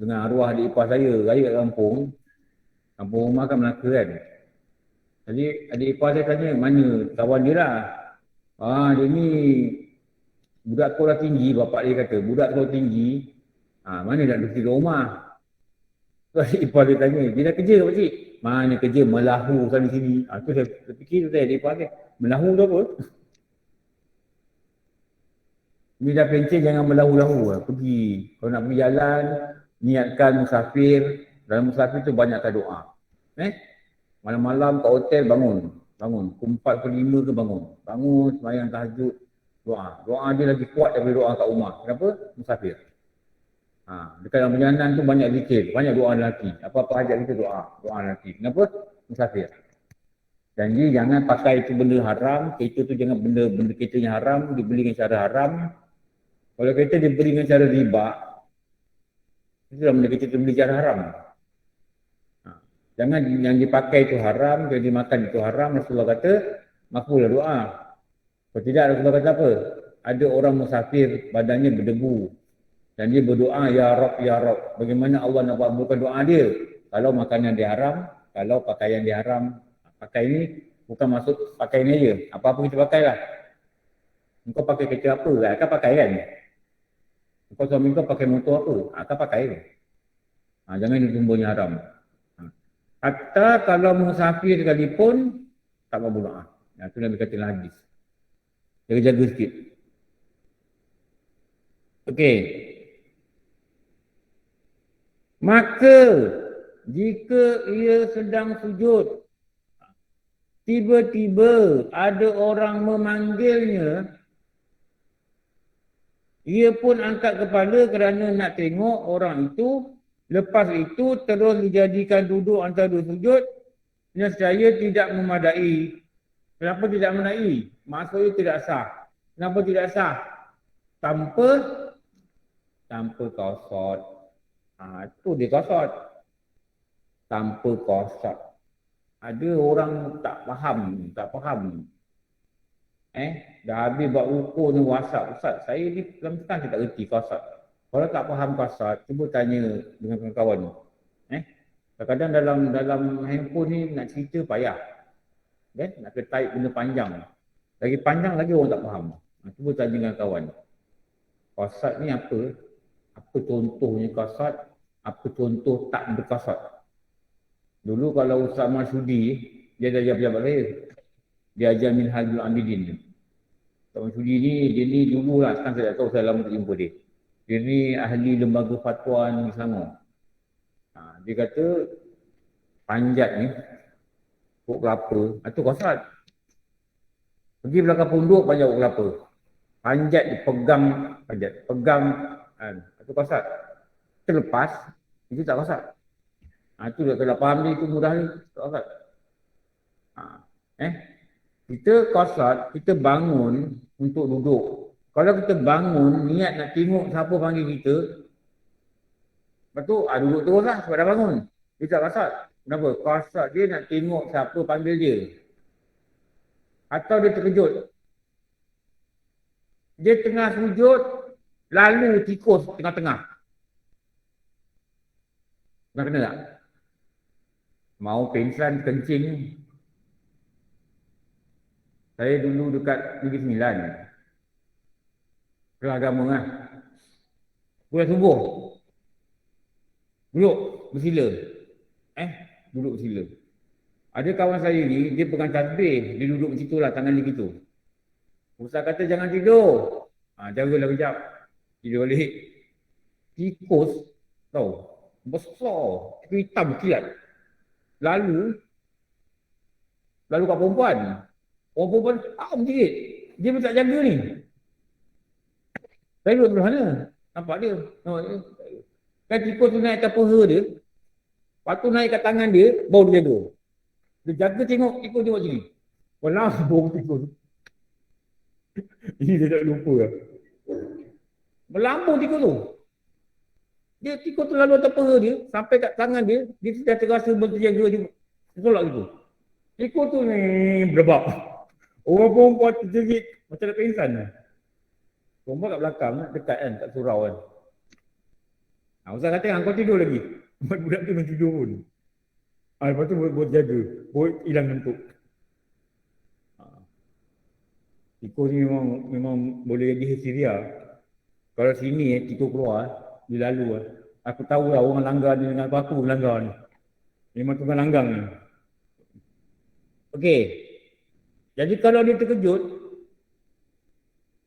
dengan arwah adik ipar saya, raya kat kampung. Kampung rumah kan Melaka kan. Jadi adik ipar saya tanya mana kawan dia lah. Dia ni budak sekolah tinggi, bapak dia kata budak sekolah tinggi. Mana nak duduk di rumah? So adik ipar dia tanya, dia dah kerja ke pakcik? Mana kerja? Melahu sana sini. Tu saya fikir tu saya adik ipar dia. Melahu tu apa? Ni dah pencen jangan melahu-lahu. Pergi. Kalau nak pergi jalan, niatkan musafir. Dalam musafir tu banyakkan doa. Malam-malam kat hotel bangun. Pukul 4 ke 5 ke bangun. Bangun, sembahyang tahajud, doa. Doa dia lagi kuat daripada doa kat rumah. Kenapa? Musafir. Dekat dalam perjalanan tu banyak zikir, banyak doa lelaki. Apa-apa hajat kita doa lelaki. Kenapa? Musafir. Janji jangan pakai itu benda haram, kereta tu jangan benda kereta yang haram, dibeli dengan cara haram. Kalau kereta dibeli dengan cara riba, itu dah benda kereta dibeli cara haram. Jangan yang dipakai itu haram, yang dimakan itu haram. Rasulullah kata, makbullah doa. Kalau tidak, Rasulullah kata apa? Ada orang musafir, badannya berdebu. Dan dia berdoa, Ya Rabb, Ya Rabb. Bagaimana Allah nak makbulkan doa dia? Kalau makanan dia haram, kalau pakaian dia haram. Pakai ni bukan maksud pakai ni je. Apa-apa kita pakai lah. Kau pakai kereta apa? Akan pakai kan? Kau suami kau pakai motor apa? Akan pakai kan? Jangan itu sumbernya haram. Hatta kalau musafir sekalipun, tak mahu doa. Itu Nabi kata dalam hadis. Jaga-jaga sikit. Okey. Maka jika ia sedang sujud, tiba-tiba ada orang memanggilnya, Ia pun angkat kepala kerana nak tengok orang itu. Lepas itu terus dijadikan duduk antara dua sujud. Nescaya tidak memadai. Kenapa tidak memadai? Maksudnya tidak sah. Kenapa tidak sah? Tanpa qasad. Itu dia qasad. Tanpa qasad. Ada orang tak faham. Dah habis buat ukur ni WhatsApp. Ustaz, saya ni pelan-pelan saya tak reti qasad. Kalau tak faham qasad, cuba tanya dengan kawan-kawan. Kadang-kadang dalam handphone ni nak cerita payah. Nak kena type benda panjang. Lagi panjang lagi orang tak faham. Cuba tanya dengan kawan. Qasad ni apa? Apa contohnya qasad? Apa contoh tak berqasad? Dulu kalau Ustaz Masyudi, dia dah jabat saya. Dia ajar Minhajul Amidin. Ustaz Masyudi ni, dia ni dulu lah. Sekarang saya tak tahu, saya lama tak jumpa dia. Dia ni ahli lembaga fatwa ni Selangor. Dia kata, panjat ni, pokok kelapa, itu qasad. Pergi belakang punduk, panjat pokok kelapa. Panjat dipegang, pegang, itu qasad. Terlepas, itu tak qasad. Itu dah kalau faham ni, itu mudah ni, tak qasad. Kita qasad, kita bangun untuk duduk. Kalau kita bangun, niat nak tengok siapa panggil kita, lepas tu, duduk terus lah sebab dah bangun. Dia tak qasad. Kenapa? Qasad dia nak tengok siapa panggil dia. Atau dia terkejut. Dia tengah sujud, lalu tikus tengah-tengah. Pernah kena tak? Mau pingsan, kencing. Saya dulu dekat Negeri Sembilan. Kelas agama lah. Kuliah subuh. Duduk bersila. Duduk bersila. Ada kawan saya ni, dia pegang tasbih. Dia duduk macam tu lah, tangan dia gitu. Ustaz kata jangan tidur. Jagalah kejap. Tidur balik. Tikus, tahu, besar. Tikus hitam kilat. Lalu kat perempuan. Orang perempuan, menjerit. Dia pun tak jaga ni. Saya duduk belah mana? Nampak dia. Kan tikus tu naik atas peha dia. Lepas tu naik kat tangan dia, baru dia jaga. Dia jaga tengok, tikus tengok sini. Melambung tikus tu. Ini dia tak lupa lah. Melambung tikus tu. Dia tikus tu lalu atas peha dia, sampai kat tangan dia, dia dah terasa berjaga dia. Tolak gitu. Tikus tu ni berebak. Orang perempuan terjerit macam nak pingsan lah. Perempuan kat belakang, dekat kan, kat surau kan. Ustaz kata, kau tidur lagi. Budak tu nak tidur pun. Lepas tu buat jaga. Buat hilang bentuk. Tikus ni memang boleh jadi hysteria. Kalau sini tikus keluar, dia lalu. Aku tahu lah orang langgar ni dengan aku langgar ni. Memang tukang langgang ni. Okey. Jadi kalau dia terkejut,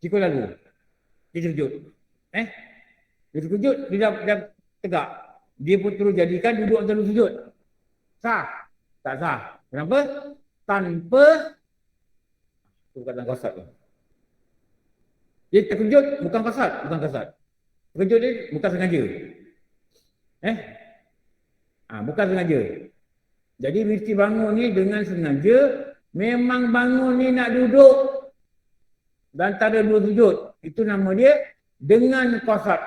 tikus lalu. Dia terkejut. Dia terkejut, dia dah tegak. Dia pun terus jadikan duduk antara sujud. Sah? Tak sah. Kenapa? Tanpa itu bukan qasad tu. Dia terkejut, bukan qasad. Terkejut dia bukan sengaja. Bukan sengaja. Jadi mesti bangun ni dengan sengaja. Memang bangun ni nak duduk antara dua sujud. Itu nama dia dengan qasad.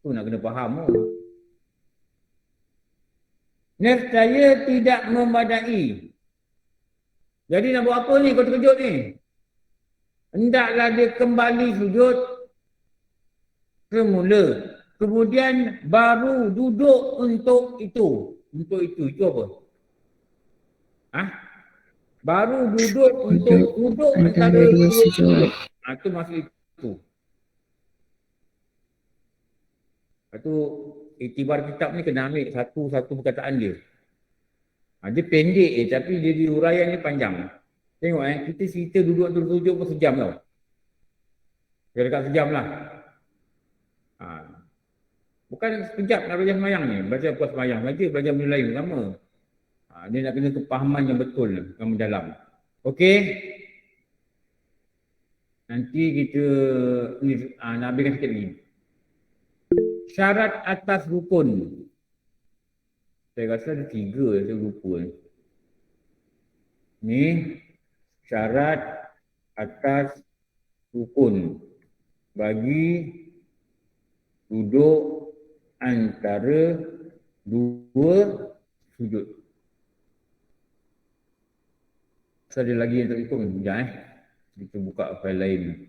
Tu nak kena faham. Nescaya tidak memadai. Jadi nak buat apa ni kau terkejut ni? Hendaklah dia kembali sujud semula. Kemudian baru duduk untuk itu. Untuk itu apa? Baru duduk untuk duduk antara dua sujud. Itu maksud itu. Itu iktibar kitab ni kena ambil satu-satu perkataan dia. Dia pendek tapi dia di huraian ni panjang. Tengok kita cerita duduk antara sujud pun sejam tau. Dekat sejam lah. Bukan sekejap nak belajar semayang ni. Belajar puas semayang. Belajar benda lain sama. Dia nak kena kepahaman yang betul yang mendalam. Okey. Nanti kita nak habiskan sikit lagi. Syarat atas rukun. Saya rasa ada 3, saya lupa ni. Ni syarat atas rukun bagi duduk antara 2 sujud. So, ada lagi untuk ikut. Sekejap kita buka file lain.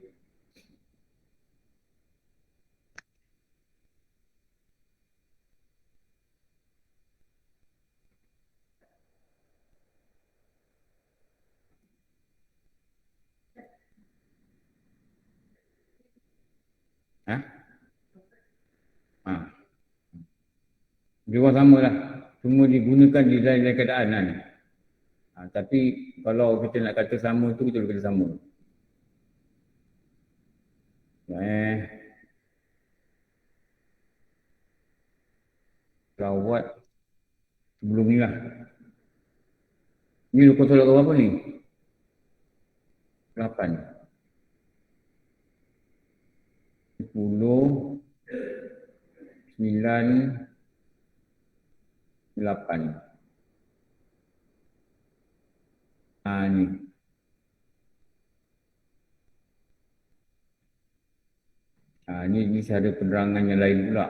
Dia orang sama lah. Cuma digunakan di lain-lain keadaan kan. Tapi kalau kita nak kata sama tu, kita boleh kata sama. Rawat sebelum ni lah. Ni rukun solat berapa ni? 8. 10, 9, 8. Ni. Ni cara penerangan yang lain pula.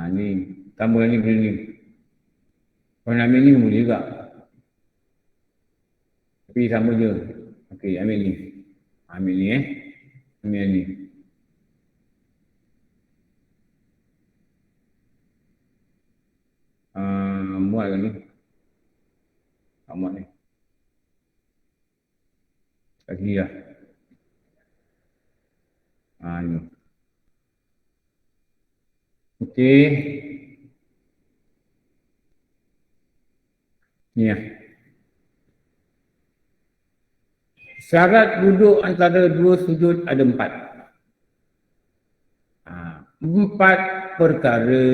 Ni. Tambah ni boleh ni. Kalau nak ambil ni boleh juga. Tapi sama je. Okey, ambil ni. Ambil ni Ambil ni. Muat ke ni? Tak muat ni. Kat sini lah. Ni. Okey. Ni lah. Syarat duduk antara 2 sujud ada 4. 4 perkara.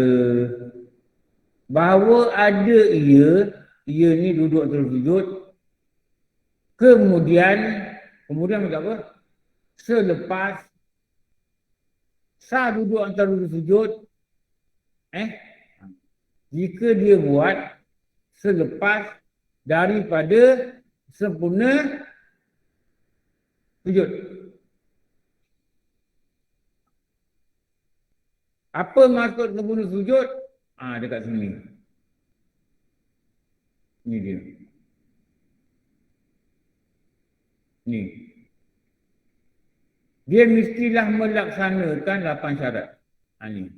Bahawa ada ia ni duduk antara sujud. Kemudian macam apa? Selepas sah duduk antara 2 sujud. Jika dia buat selepas daripada sempurna sujud. Apa maksud sempurna sujud? Dekat sini. Ni dia. Ni. Dia mestilah melaksanakan 8 syarat. Ni.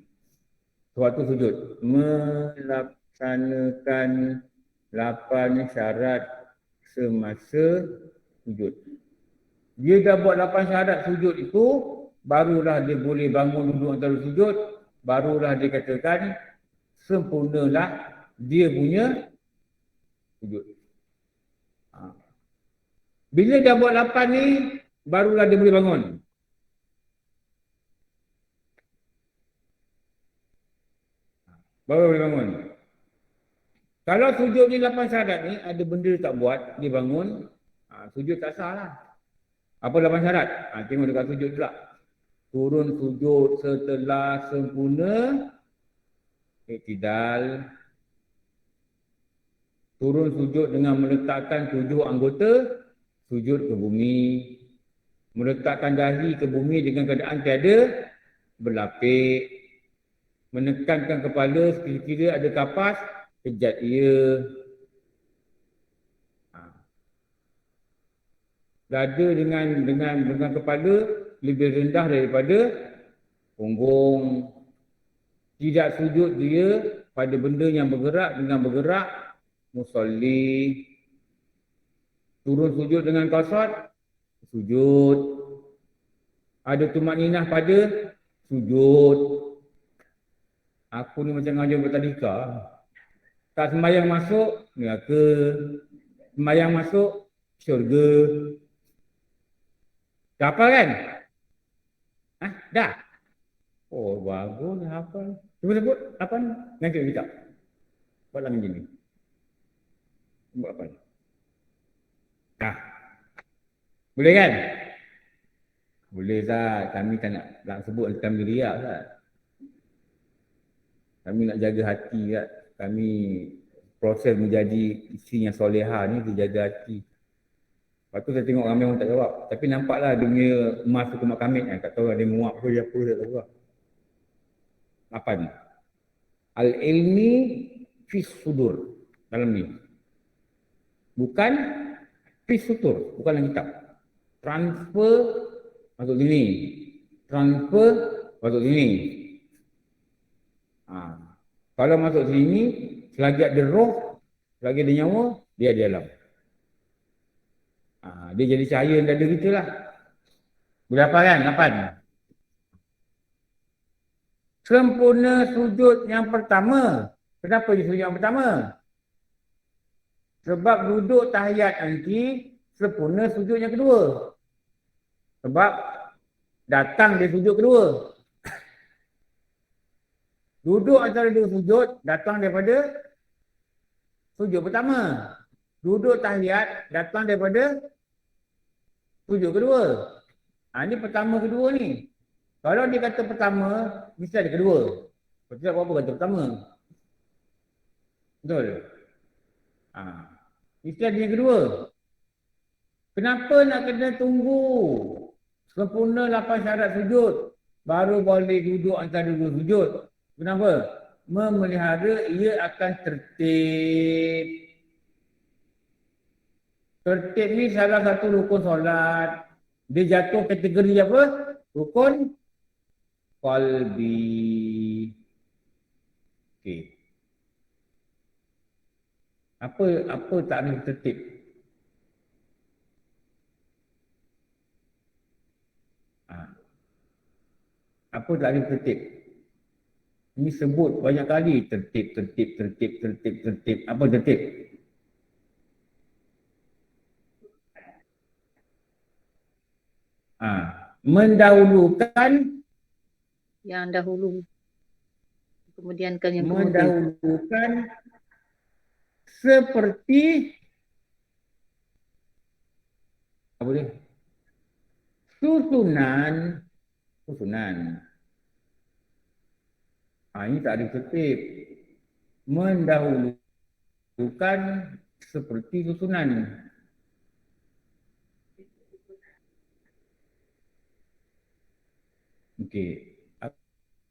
Suatu sujud. Melaksanakan 8 syarat semasa sujud. Dia dah buat 8 syarat sujud itu, barulah dia boleh bangun duduk antara sujud, barulah dia katakan sempurnalah dia punya sujud. Bila dah buat 8 ni, barulah dia boleh bangun. Baru boleh bangun. Kalau sujud ni 8 syarat ni, ada benda dia tak buat, dia bangun, sujud tak sah lah. Apa 8 syarat? Tengok dekat sujud pula. Turun sujud setelah sempurna iktidal. Turun sujud dengan meletakkan 7 anggota sujud ke bumi. Meletakkan dahi ke bumi dengan keadaan tiada berlapik. Menekankan kepala sekira-kira ada kapas, kejat ia. Dada dengan kepala lebih rendah daripada punggung. Tidak sujud dia pada benda yang bergerak dengan bergerak musalli. Turun sujud dengan qasad, sujud. Ada tumaninah pada sujud. Aku ni macam ngajar bertadika. Tak sembahyang masuk neraka. Sembahyang masuk syurga. Dah hafal kan? Dah? Oh, bagus dah hafal. Cuba sebut apa ni? Nanti kita. Buatlah macam ni. Buat apa? Nah, boleh kan? Boleh Zat. Kami tak nak sebut kami riak Zat. Kami nak jaga hati Zat. Kami proses menjadi isteri yang soleha ni, dia jaga hati. Lepas tu saya tengok ramai orang tak jawab. Tapi nampaklah dia punya emas tu kemak kamit kan. Tak tahu ada muak ke apa, tak tahu lah. 8. Al-ilmi fi sudur. Dalam ni. Bukan fi sutur. Bukan dalam kitab. Transfer masuk sini. Transfer masuk sini. Kalau masuk sini, selagi ada roh, selagi ada nyawa, dia ada alam. Dia jadi cahaya yang dada kita lah. Boleh apa kan? 8. Sempurna sujud yang pertama. Kenapa dia sujud yang pertama? Sebab duduk tahiyat nanti sempurna sujud yang kedua. Sebab datang dia sujud kedua. Duduk antara dua sujud datang daripada sujud pertama. Duduk tahiyat datang daripada sujud kedua. Ini pertama kedua ni. Kalau dia kata pertama, mesti ada kedua. Betul apa kata pertama? Betul? Mesti ada yang kedua. Kenapa nak kena tunggu sempurna 8 syarat sujud baru boleh duduk antara dua sujud? Kenapa? Memelihara ia akan tertib. Tertib ni salah satu rukun solat. Dia jatuh kategori apa? Rukun qalbi. Okey. Apa tak ada tertib? Apa tak ada tertib? Ini sebut banyak kali tertib. Apa tertib? Mendahulukan yang dahulu. Kemudiankan yang kemudian. Mendahulukan seperti apa dia? Susunan. Ini tak ada tertib. Mendahulukan seperti susunan. Okey.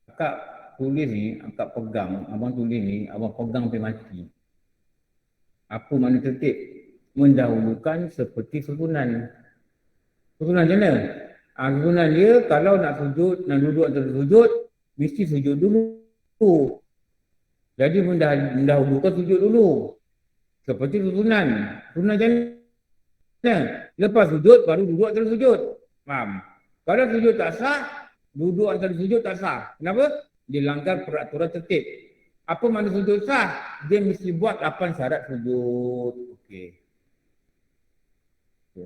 Akak tulis ni, akak pegang. Abang tulis ni, abang pegang sampai mati. Apa makna tertib? Mendahulukan seperti susunan. Susunan macam mana? Susunan dia, kalau nak sujud, nak duduk antara sujud, mesti sujud dulu. Jadi mendahulukan sujud dulu. Seperti susunan. Susunan macam mana? Lepas sujud, baru duduk antara sujud. Faham? Kalau sujud tak sah, duduk antara sujud tak sah. Kenapa? Dia langgar peraturan tertib. Apa makna sujud sah? Dia mesti buat 8 syarat sujud. Okey.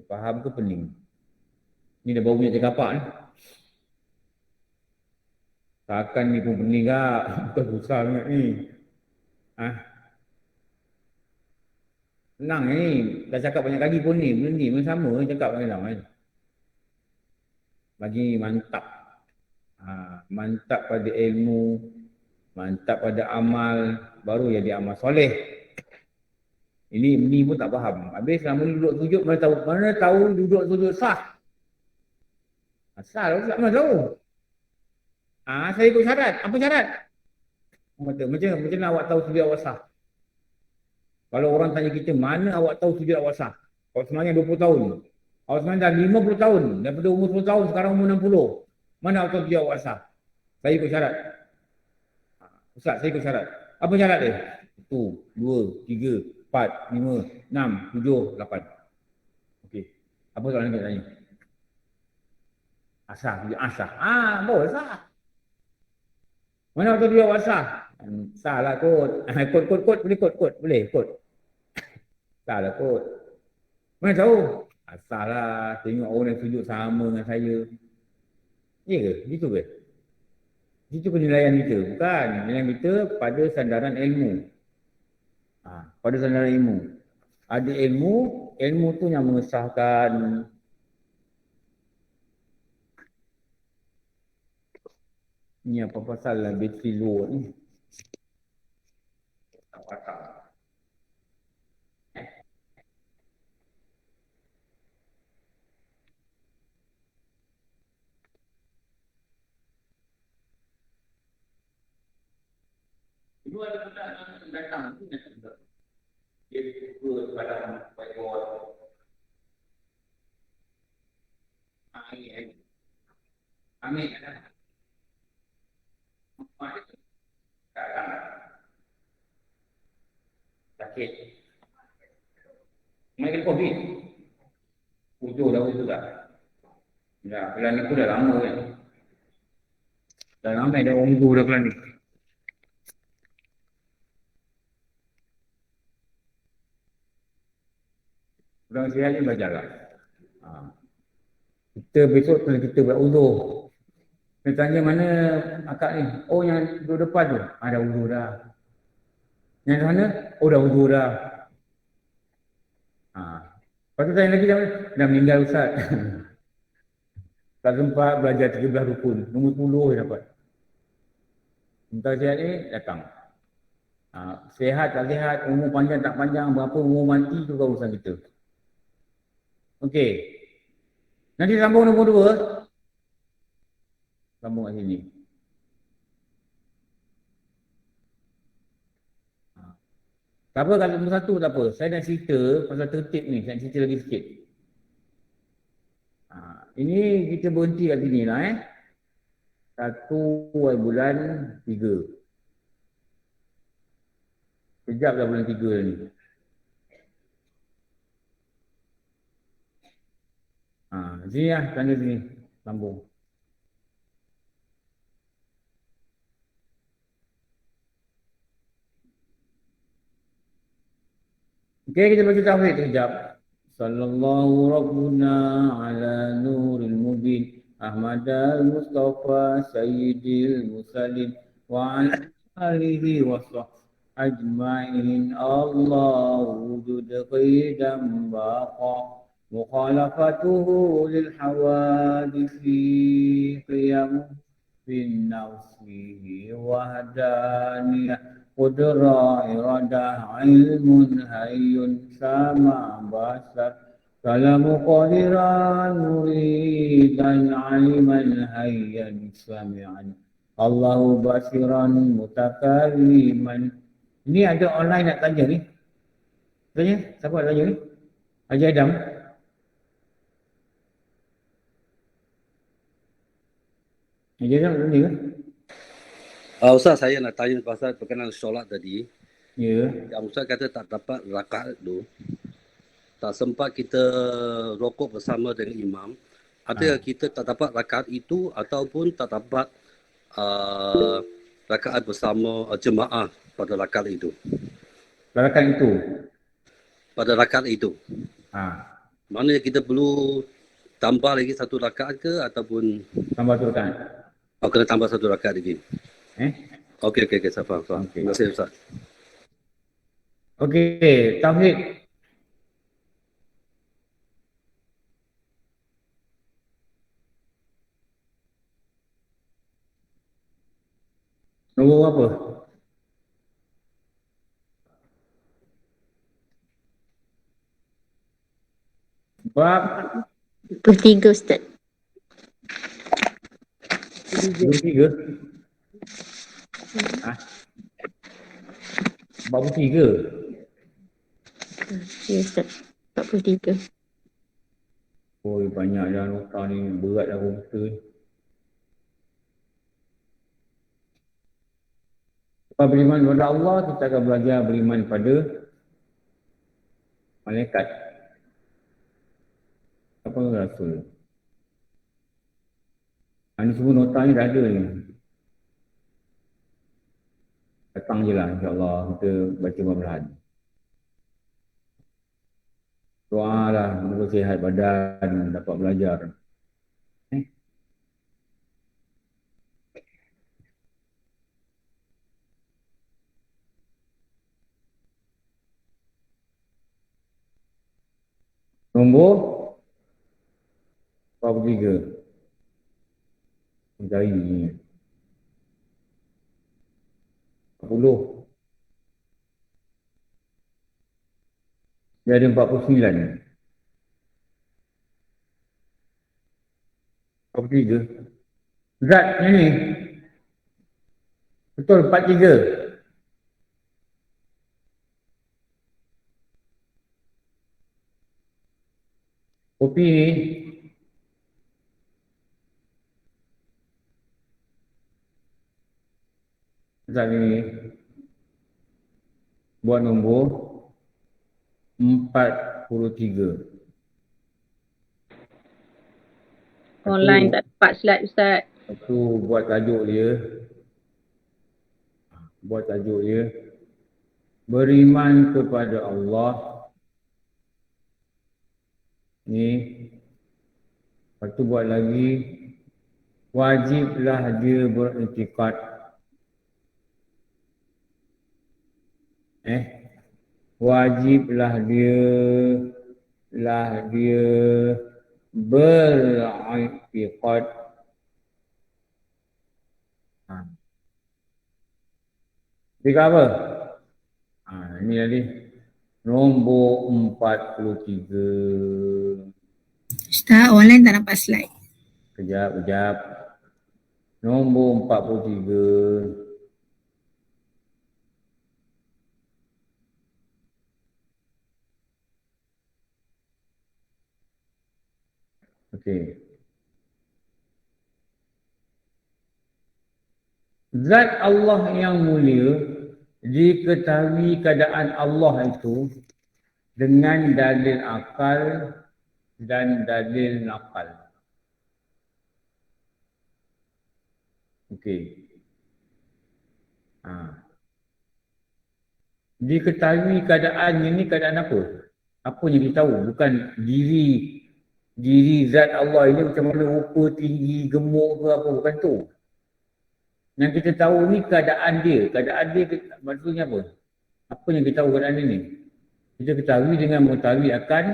Faham ke pening? Ni dah baru punya cakapak ni. Takkan ni pun pening kak. Bukan susah sangat ni. Senang ni. Dah cakap banyak kali pun ni. Benda ni pun sama cakap banyak kan. Bagi mantap. Mantap pada ilmu. Mantap pada amal. Baru jadi amal soleh. Ini pun tak faham. Habis selama ni duduk sujud, mana tahu duduk sujud sah. Sah lah, tak mana tahu. Saya ikut syarat. Apa syarat? Macam mana awak tahu sujud awak sah? Kalau orang tanya kita, mana awak tahu sujud awak sah? Awak sebenarnya 20 tahun. Awak sebenarnya dah 50 tahun. Daripada umur 10 tahun, sekarang umur 60. Mana awak tahu sujud awak sah? Saya ikut syarat. Ustaz, saya ikut syarat. Apa syarat dia? 1, 2, 3, 4, 5, 6, 7, 8. Okey. Apa soalan kita tanya? Asah, asah. Boleh sah. Mana waktu dia awak sah? Sah lah kot. Kot. Boleh kot. Boleh kot. Sah lah kot. Mana tahu? Sah lah. Tengok orang yang sujud sama dengan saya. Ya ke? Gitu ke? Itu penilaian kita. Bukan. Penilaian kita pada sandaran ilmu. Pada sandaran ilmu. Ada ilmu, ilmu tu yang mengesahkan. Ni apa pasal lah bateri low ni? Tak pasal. Itu ada budak yang datang tu dia buka dalam whiteboard. Ambil kan? Sakit. Mereka COVID. Ujung dah. Ya, pelan ni pun dah lama kan. Dah ramai dah orang dah pelan ni. Orang sihat ni belajar lah. Kita besok kita buat uzur. Dia tanya mana akak ni? Oh yang duduk depan tu? Ada uzur dah. Yang mana? Oh dah uzur dah. Lepas tu tanya lagi dah meninggal Ustaz. Tak sempat belajar 13 rukun. Nombor 10 je dapat. Minta sihat ni datang. Sihat tak sihat, umur panjang tak panjang, berapa umur mati tu urusan kita. Okey. Nanti sambung nombor 2. Sambung kat sini. Tak apa kalau nombor 1 tak apa. Saya dah cerita pasal tertib ni. Saya cerita lagi sikit. Ini kita berhenti kat sini lah 1 bulan 3. Sekejap dah bulan 3 ni. Sini lah, tanda sini. Sambung. Okey, kita baca tauhid sekejap. Sallallahu rabbuna ala nuril mubin Ahmadal Mustafa Sayyidil Musallin wa ala alihi wa sahbihi ajma'in Allahu wujud qidam baqa mukhalafatuhu lil hawadisi qiyam bin nafsihi wahdaniyah Qudra iradah ilmun hayyun sama basar Kalamu qadiran muridan aliman hayyan sami'an Allahu basiran mutakalliman. Ini ada online nak tanya ni. Tanya? Siapa nak tanya ni? Haji Adam? Haji Adam nak tanya ke? Ustaz, saya nak tanya pasal berkenaan solat tadi. Ya. Yang Ustaz kata tak dapat rakaat tu, tak sempat kita rokok bersama dengan imam. Adakah kita tak dapat rakaat itu ataupun tak dapat rakaat bersama jemaah pada rakaat itu? Rakaat itu? Pada rakaat itu. Maknanya kita perlu tambah lagi 1 rakaat ke ataupun? Tambah 1 rakaat. Oh, kena tambah 1 rakaat lagi. Okey, saya faham. Okay. Terima kasih Ustaz. Okey, tauhid. Nombor apa? Bab 23 Ustaz. 23? Bab 3? Ya Ustaz. 43. Oh, banyak dah nota ni. Berat dah komputer ni. Lepas beriman kepada Allah, kita akan belajar beriman pada malaikat. Apa Rasul? Ini semua nota ni dah ada ni. Datang je lah insyaAllah kita baca perlahan. Doa lah, semoga sihat badan, dapat belajar. Nombor 43. Mencari ni. 40. Dia ada 49. 43. Zat ni. Betul 43. Kopi ni. Zat ni. Buat nombor 43. Online tak dapat slide Ustaz. Satu buat tajuk dia. Beriman kepada Allah. Ni. Lepas tu buat lagi. Wajiblah dia beriktikad. Wajiblah dia beriktikad. Tiga apa? Ini tadi. Nombor 43. Ustaz, online tak nampak slide. Kejap. Nombor 43. Okey. Zat Allah yang mulia, diketahui keadaan Allah itu dengan dalil akal dan dalil nakal. Okey. Diketahui keadaan ini keadaan apa? Apa yang kita tahu? Bukan diri zat Allah ini macam mana rupa, tinggi, gemuk ke apa, bukan tu. Yang kita tahu ni keadaan dia maksudnya apa? Apa yang kita tahu keadaan dia ni? Kita ketahui dengan mengetahui akan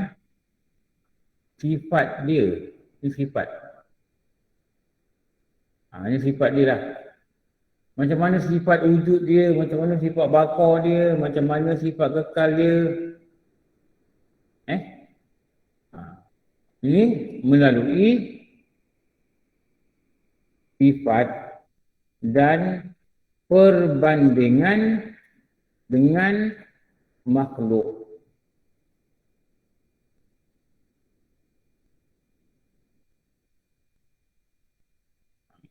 sifat dia. Ini sifat. Ini sifat dia lah. Macam mana sifat wujud dia, macam mana sifat baqa dia, macam mana sifat kekal dia. Ini melalui sifat dan perbandingan dengan makhluk.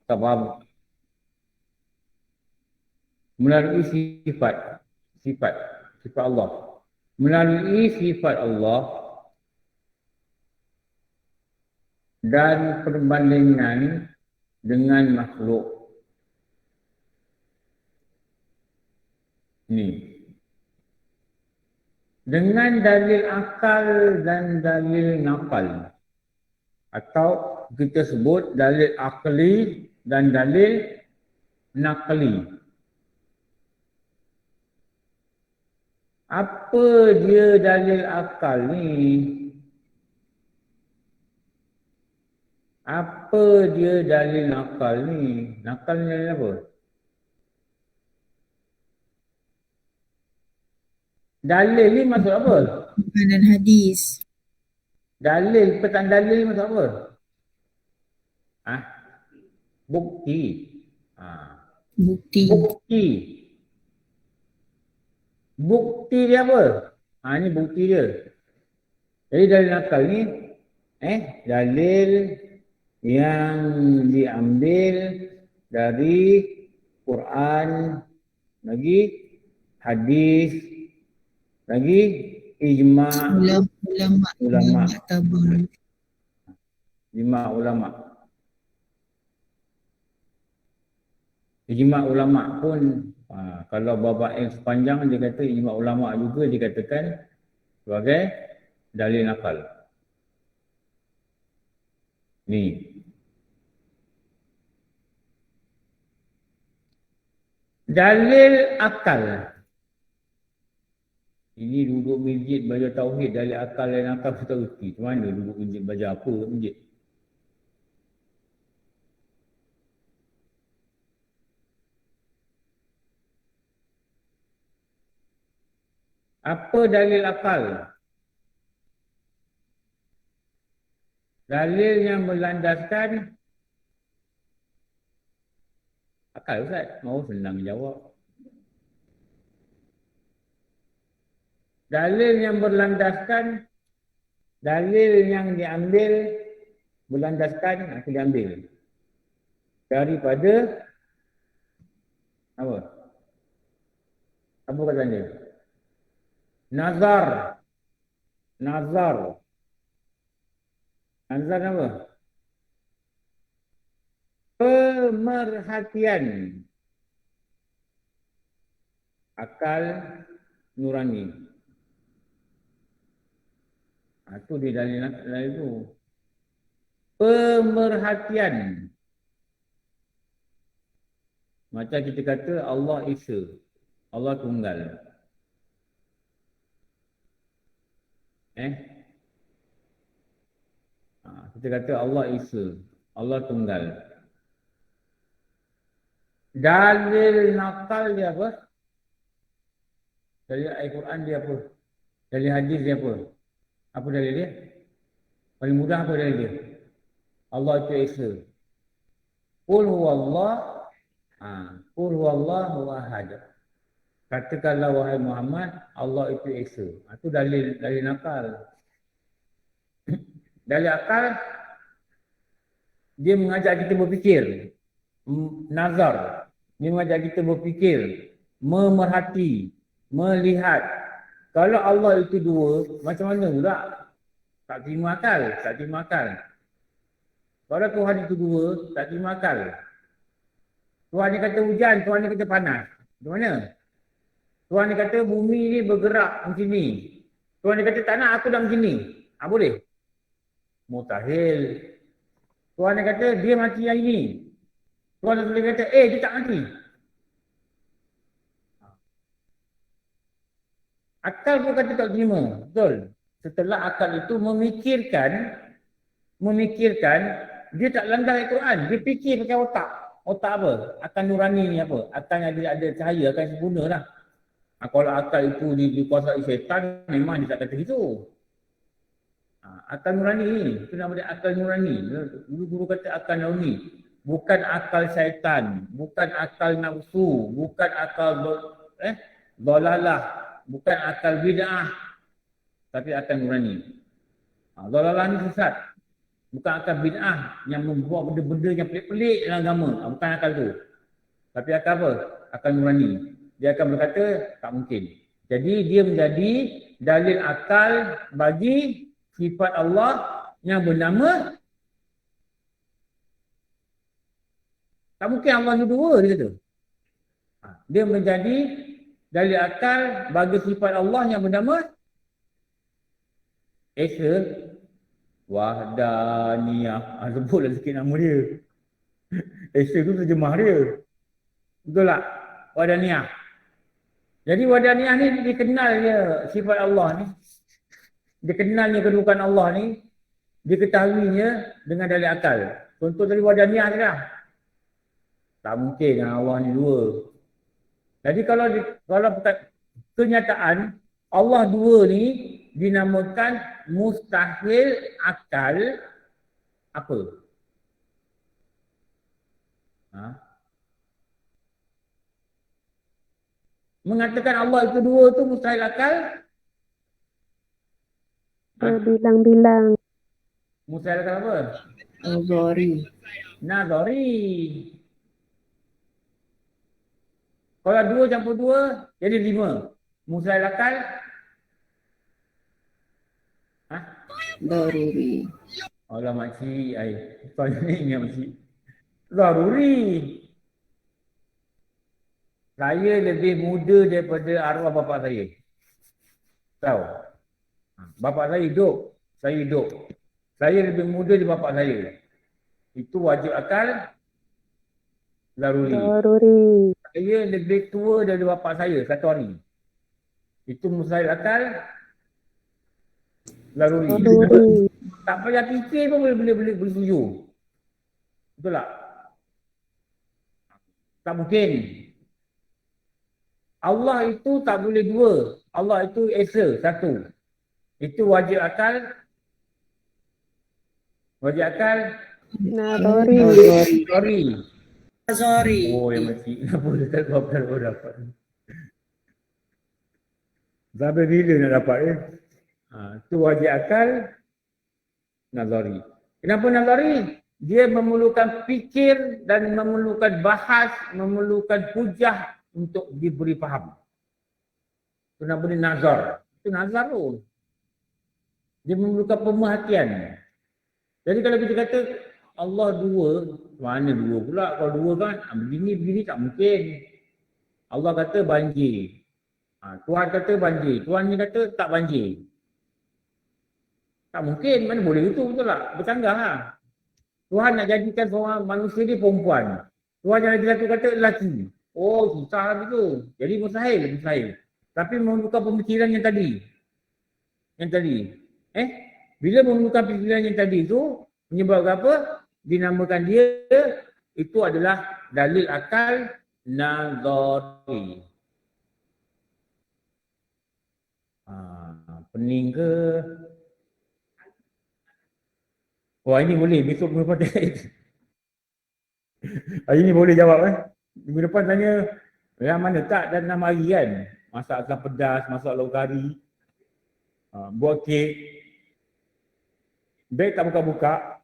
Tak faham? Melalui sifat Allah. Melalui sifat Allah dan perbandingan dengan makhluk. Ni. Dengan dalil akal dan dalil nakal. Atau kita sebut dalil akli dan dalil nakli. Apa dia dalil akal ni? Apa dia dalil nakal ni? Nakal ni dalil apa? Dalil ni maksud apa? Quran dan hadis. Dalil, petang dalil ni maksud apa? Bukti. Bukti dia apa? Ni bukti dia. Jadi dalil nakal ni, dalil yang diambil dari Quran, lagi hadis, lagi ijma' ulama. Ijma' ulama. Ijma' ulama pun kalau babak yang sepanjang dia kata ijma' ulama juga dikatakan sebagai dalil nakal. Ni. Dalil akal. Ini duduk masjid belajar tauhid dari akal dan akal kita reti. Macam mana duduk masjid belajar apa kat masjid? Apa dalil akal? Dalil yang berlandaskan akal, Ustaz. Mau senang jawab. Dalil yang berlandaskan, dalil yang diambil berlandaskan, aku diambil daripada apa? Apa kata dia? Nazar. Nazar. Nazar apa? Pemerhatian. Akal nurani. Itu dia dalil itu. Pemerhatian. Macam kita kata Allah Esa. Allah Tunggal. Kita kata Allah Esa. Allah Tunggal. Dalil nakal dia apa? Dalil Al-Quran dia apa? Dalil hadis dia apa? Apa dalil dia? Paling mudah apa dalil dia? Allah itu Esa. Qul huwallah. Qul huwallahu ahad. Katakanlah wahai Muhammad, Allah itu Esa. Itu dalil nakal. Dalil akal, dia mengajak kita berfikir. Nazar. Dia mengajak kita berfikir. Memerhati. Melihat. Kalau Allah itu dua, macam mana pula? Tak terima akal. Tak terima akal. Kalau Tuhan itu dua, tak terima akal. Tuhan ni kata hujan, Tuhan ni kata panas. Macam mana? Tuhan ni kata bumi ni bergerak macam ni. Tuhan ni kata tak nak aku dah macam ni. Boleh? Mustahil. Tuhan ni kata dia mati hari ni. Tuhan ni kata dia tak mati. Akal pun kata tak terima. Betul. Setelah akal itu memikirkan, dia tak landai Al-Quran. Dia fikir pakai otak. Otak apa? Akal nurani ni apa? Akal yang ada cahaya, akal sempurna lah. Kalau akal itu dikuasai syaitan, memang dia tak kata itu. Akal nurani ni, itu nama dia akal nurani. Guru-guru kata akal nurani. Bukan akal syaitan, bukan akal nafsu, bukan akal dolalah, bukan akal bid'ah, tapi akal nurani. Dolalah ni sesat. Bukan akal bid'ah yang membawa benda-benda yang pelik-pelik dalam agama. Bukan akal tu. Tapi akal apa? Akal nurani. Dia akan berkata, tak mungkin. Jadi dia menjadi dalil akal bagi sifat Allah yang bernama tak mungkin Allah ni dua, dia kata. Dia menjadi dalil akal bagi sifat Allah yang bernama Esa Wahdaniyah. Sebutlah sikit nama dia. Esa tu terjemah dia. Betul tak? Wahdaniyah. Jadi Wahdaniyah ni dikenal dia sifat Allah ni. Dia kenalnya kedudukan Allah ni. Dia ketahuinya dengan dalil akal. Contoh dari Wahdaniyah ni lah. Tak mungkin Allah ni dua. Jadi kalau kenyataan Allah dua ni dinamakan mustahil akal apa? Mengatakan Allah itu dua tu mustahil akal? Berbilang-bilang. Mustahil akal apa? Nazari. Kalau dua campur dua, jadi 5. Mustahil akal? Daruri. Allah makcik, soalan ni ingat makcik. Daruri. Saya lebih muda daripada arwah bapa saya. Tahu? Bapa saya hidup, saya hidup. Saya lebih muda daripada bapa saya. Itu wajib akal daruri. Saya lebih tua daripada bapa saya satu hari. Itu mustahil akal laruri. Tak payah fikir pun boleh setuju. Betul tak? Tak mungkin. Allah itu tak boleh dua. Allah itu esa, satu. Itu wajib akal. Wajib akal. Sorry. Sorry. Oh, yang mesti. Kenapa dia tak dapat? Sampai bila nak dapat itu wajib akal nazari. Kenapa nazari? Dia memerlukan fikir dan memerlukan bahas, memerlukan hujah untuk diberi faham. Itu nama dia nazar. Itu nazar tu. Dia memerlukan pemerhatian. Jadi kalau kita kata Allah dua, mana dua pula? Kalau dua kan begini tak mungkin. Allah kata banjir. Tuhan kata banjir. Tuhan ni kata tak banjir. Tak mungkin. Mana boleh itu, betul tak? Bercanggah lah. Tuhan nak jadikan seorang manusia ni perempuan. Tuhan yang lagi kata lelaki. Oh, susah lah begitu. Jadi mustahil. Tapi memerlukan pemikiran yang tadi. Bila memerlukan pemikiran yang tadi tu, menyebabkan apa? Dinamakan dia, itu adalah dalil akal nazari. Pening ke? Wah, ini boleh. Besok minggu depan hari ni boleh jawab Minggu depan tanya yang mana tak dan 6 hari kan. Masak asam pedas, masak lauk kari, buat kek. Beg tak buka-buka.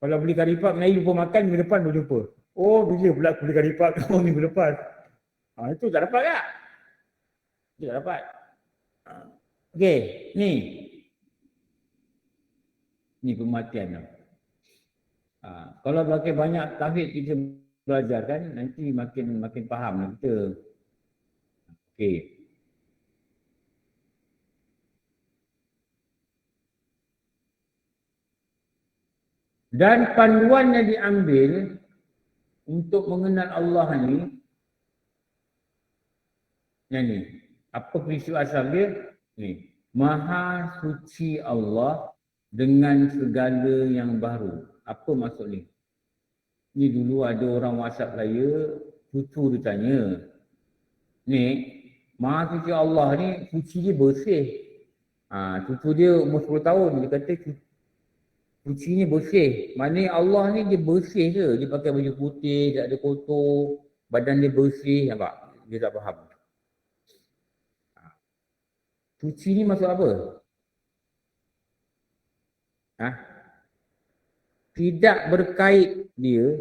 Kalau beli kari pak, naik lupa makan, minggu depan boleh jumpa. Oh, bila pula aku beli kari pak kau minggu depan. Itu tak dapat tak? Itu tak dapat. Okey, ni. Ni pematian tu. Kalau makin banyak tauhid kita belajar kan, nanti makin faham kita. Okey. Dan panduan yang diambil untuk mengenal Allah ni, yang ni. Apa peristiwa asal dia? Ni. Maha suci Allah dengan segala yang baru. Apa maksud ni? Ni dulu ada orang WhatsApp saya, cucu dia tanya. Ni, Maha suci Allah ni, suci dia bersih. Cucu dia umur 10 tahun, dia kata suci ni bersih. Maknanya Allah ni dia bersih ke? Dia pakai baju putih, tak ada kotor, badan dia bersih, nampak? Dia tak faham. Suci ni maksud apa? Tidak berkait dia,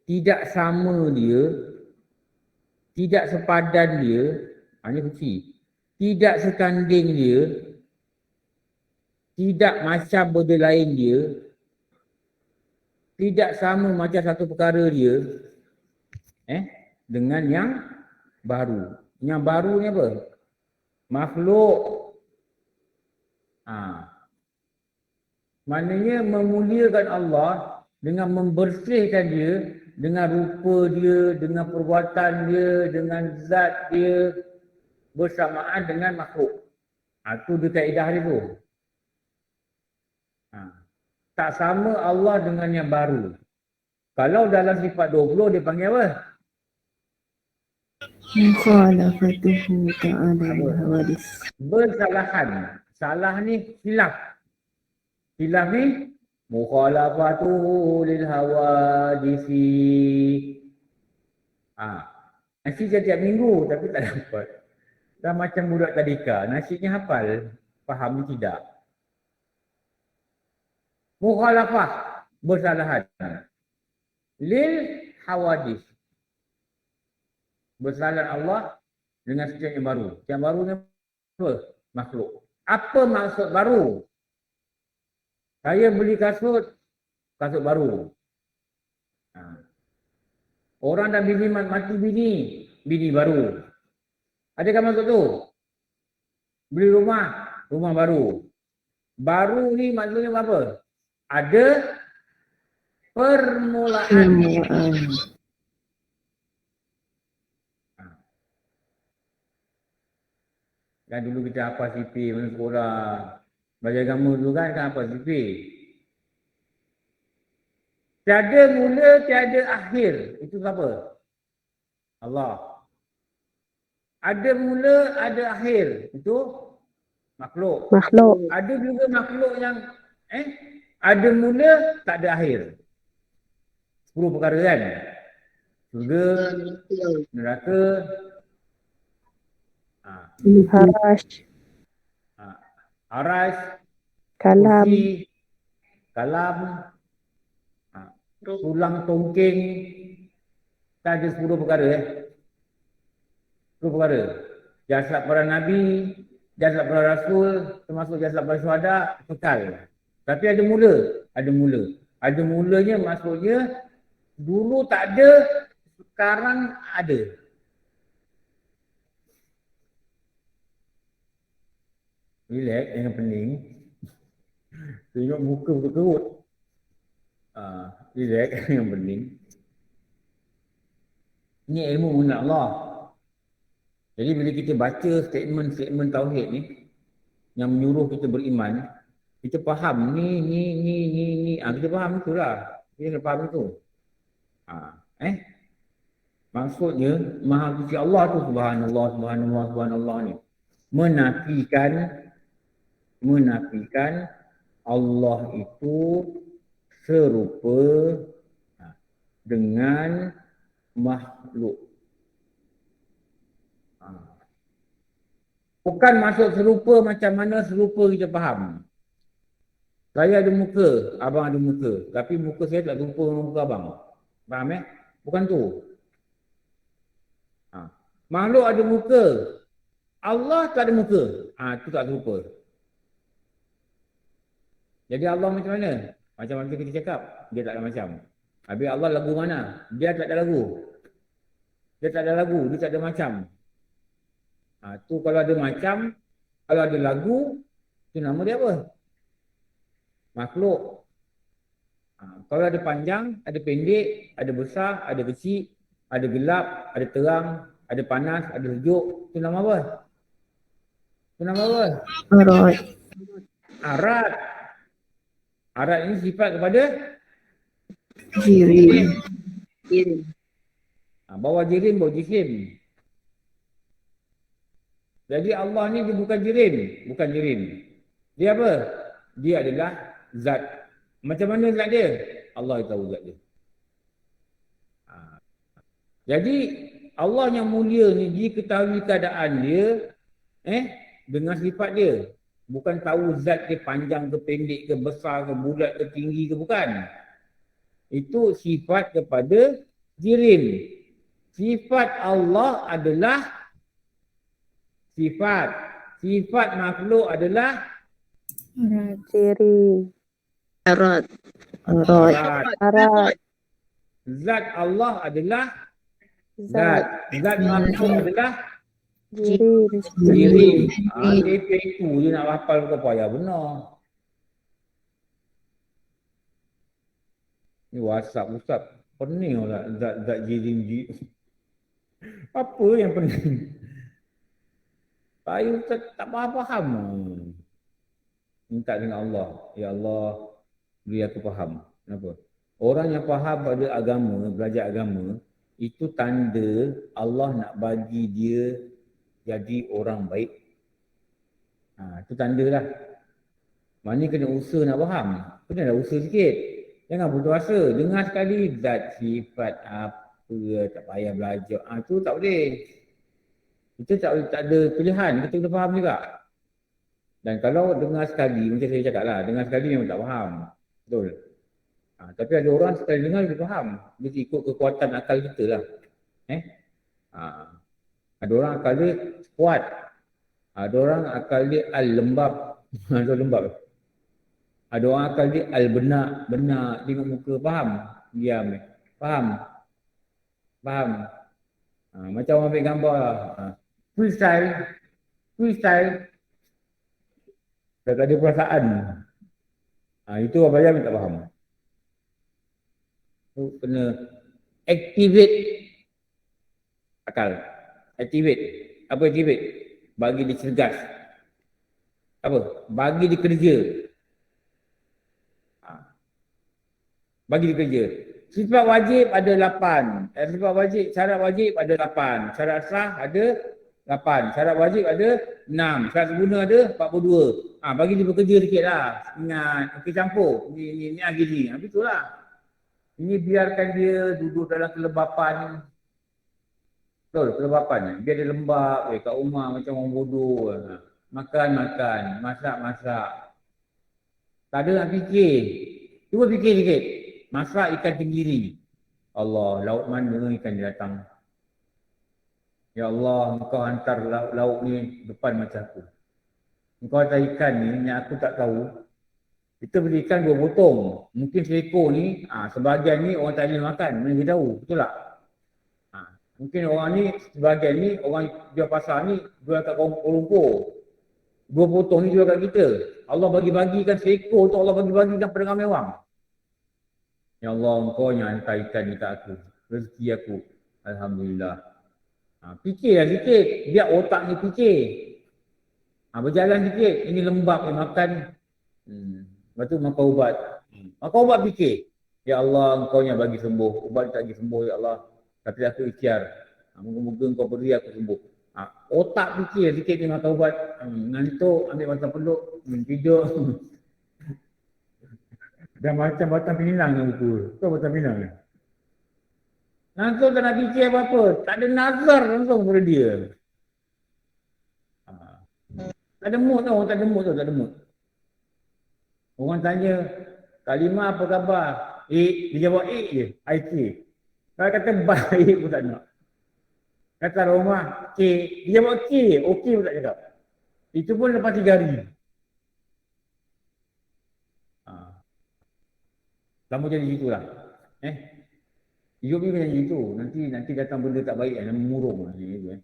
tidak sama dia, tidak sepadan dia, ini suci. Tidak sekanding dia, tidak macam benda lain dia, tidak sama macam satu perkara dia dengan yang baru. Yang baru ni apa? Makhluk. Maknanya memuliakan Allah dengan membersihkan dia, dengan rupa dia, dengan perbuatan dia, dengan zat dia bersamaan dengan makhluk. Itu dia kaedah dia tu. Tak sama Allah dengan yang baru. Kalau dalam sifat 20 dia panggil apa? Mukhalafatuhu ta'ala al-hawadis. Bersalahan. Salah ni hilaf. Hilaf ni mukhalafatuhu lil hawadisi. Nasi setiap minggu tapi tak dapat. Dah macam budak tadika. Nasinya hafal, faham tidak. Mukhalafah, bersalahan. Lil hawadis. Bersalahan Allah dengan setiap yang baru. Yang baru ni apa? Makhluk. Apa maksud baru? Saya beli kasut baru. Orang dah bini mati bini baru. Adakah maksud tu? Beli rumah baru. Baru ni maksudnya apa? Ada permulaan. Kan dulu kita hafal sipir masa sekolah. Belajar agama dulu kan hafal sipir. Tiada mula, tiada akhir. Itu apa? Allah. Ada mula, ada akhir. Itu makhluk. Makhluk. Ada juga makhluk yang ada mula, tak ada akhir. 10 perkara kan? Surga, neraka, Harash. aras, Kalam. kursi, kalam, tulang tongking. Tak ada 10 perkara 10 perkara. Jasad para Nabi, jasad para Rasul, termasuk jasad para syuhada, kekal. Tapi ada mula. Ada mula. Ada mulanya maksudnya dulu tak ada, sekarang ada. Relax, jangan pening. Tengok muka berkerut. Relax, jangan pening. Ini ilmu mengenal Allah. Jadi bila kita baca statement-statement tauhid ni yang menyuruh kita beriman, kita faham ni. Kita faham itulah. Kita kena faham itu. Maksudnya Maha Suci Allah tu subhanallah ni menafikan Allah itu serupa dengan makhluk. Bukan maksud serupa macam mana serupa kita faham. Saya ada muka, abang ada muka. Tapi muka saya tak serupa dengan muka abang. Faham Bukan tu. Makhluk ada muka. Allah tak ada muka. Itu tak serupa. Jadi Allah macam mana? Macam mana kita cakap? Dia tak ada macam. Habis Allah lagu mana? Dia tak ada lagu. Dia tak ada lagu. Dia tak ada macam. Tu kalau ada macam, kalau ada lagu, tu nama dia apa? Makhluk. Kalau ada panjang, ada pendek, ada besar, ada kecil, ada gelap, ada terang, ada panas, ada sejuk, tu nama apa? Tu nama apa? Arat. Arat. Arat ini sifat kepada Jirim. bawa jirim, bawa jisim. Jadi Allah ni dia bukan jirim. Dia apa? Dia adalah zat. Macam mana zat dia? Allah tahu zat dia. Jadi Allah yang mulia ni diketahui keadaan dia dengan sifat dia. Bukan tahu zat dia panjang ke pendek ke besar ke bulat ke tinggi ke, bukan. Itu sifat kepada jirim. Sifat Allah adalah sifat. Sifat makhluk adalah Arat. zat. Zat Allah adalah zat. Zat makhluk adalah jirim. Dia itu je nak hafal kau payah benar. Ni WhatsApp Ustaz. Pening lah zat jirim. Apa yang pening? Saya tak faham. Minta dengan Allah. Ya Allah, beri aku faham. Kenapa? Orang yang faham pada agama, belajar agama, itu tanda Allah nak bagi dia jadi orang baik. Itu tanda lah. Maknanya kena usaha nak faham. Kena ada usaha sikit. Jangan putus asa. Dengar sekali zat, sifat, apa, tak payah belajar. Itu tak boleh. Kita tak ada pilihan, kita kena faham juga. Dan kalau dengar sekali, macam saya cakap lah, dengar sekali memang tak faham. Betul. Tapi ada orang sekali dengar dia faham. Dia ikut kekuatan akal kita lah. Ada orang akal dia kuat. Ada orang akal dia al-lembab. Lembab. Ada orang akal dia al-benak. Benak, tengok muka, faham? Diam. Faham? Macam orang ambil gambar lah. Freestyle. Tak ada perasaan. Itu apa yang tak faham. Tu kena activate akal. Activate. Apa activate? bagi dia cergas. Apa? Bagi dia kerja. Bagi dia kerja. Sifat wajib ada 8. Sifat wajib, syarat wajib ada 8. Syarat sah ada 8. Syarat wajib ada 6. Syarat guna ada 42. Bagi dia bekerja sikit lah. Ingat, okey campur. Ni lagi ni. Itulah. Ini biarkan dia duduk dalam kelebapan. Betul, kelebapan. Biar dia lembab kat rumah macam orang bodoh. Makan, masak. Tak ada nak fikir. Cuba fikir sikit. Masak ikan tenggiri. Allah, laut mana ikan dia datang? Ya Allah, engkau hantar lauk ni depan mata aku. Engkau hantar ikan ni yang aku tak tahu. Kita beli ikan 2 potong. Mungkin seekor ni, sebahagian ni orang tak boleh makan. Mana kita tahu, betul tak? Mungkin orang ni, sebahagian ni, orang jual pasar ni, jual kat Kuala Lumpur. 2 potong ni jual kat kita. Allah bagi-bagikan seekor tu, Allah bagi-bagikan pada ramai orang. Ya Allah, engkau yang hantar ikan ni kat aku. Rezeki aku. Alhamdulillah. Fikirlah sikit. Biar otak ni fikir. Berjalan sikit. Ini lembab ni makan. Lepas tu makan ubat. Makan ubat fikir. Ya Allah, engkau yang bagi sembuh. Ubat tak bagi sembuh, Ya Allah. Tapi aku ikhtiar. Moga-moga engkau beri aku sembuh. Otak fikir sikit ni makan ubat. Ngantuk, ambil batang peluk. Tidur. Dan macam batang pinang yang betul. Itu batang pinang ni. Langsung tak nak fikir apa-apa. Tak ada nazar langsung pada dia. Tak ada mood tau. Tak ada mood. Orang tanya, Kalimah apa khabar? Dia jawab je. IK. Kalau kata baik pun tak nak. Kata rumah, K. Dia jawab K. Okey pun tak cakap. Itu pun lepas 3 hari. Lama jadi gitulah. Hidup ni macam gitu. Nanti datang benda tak baik yang murung macam gitu.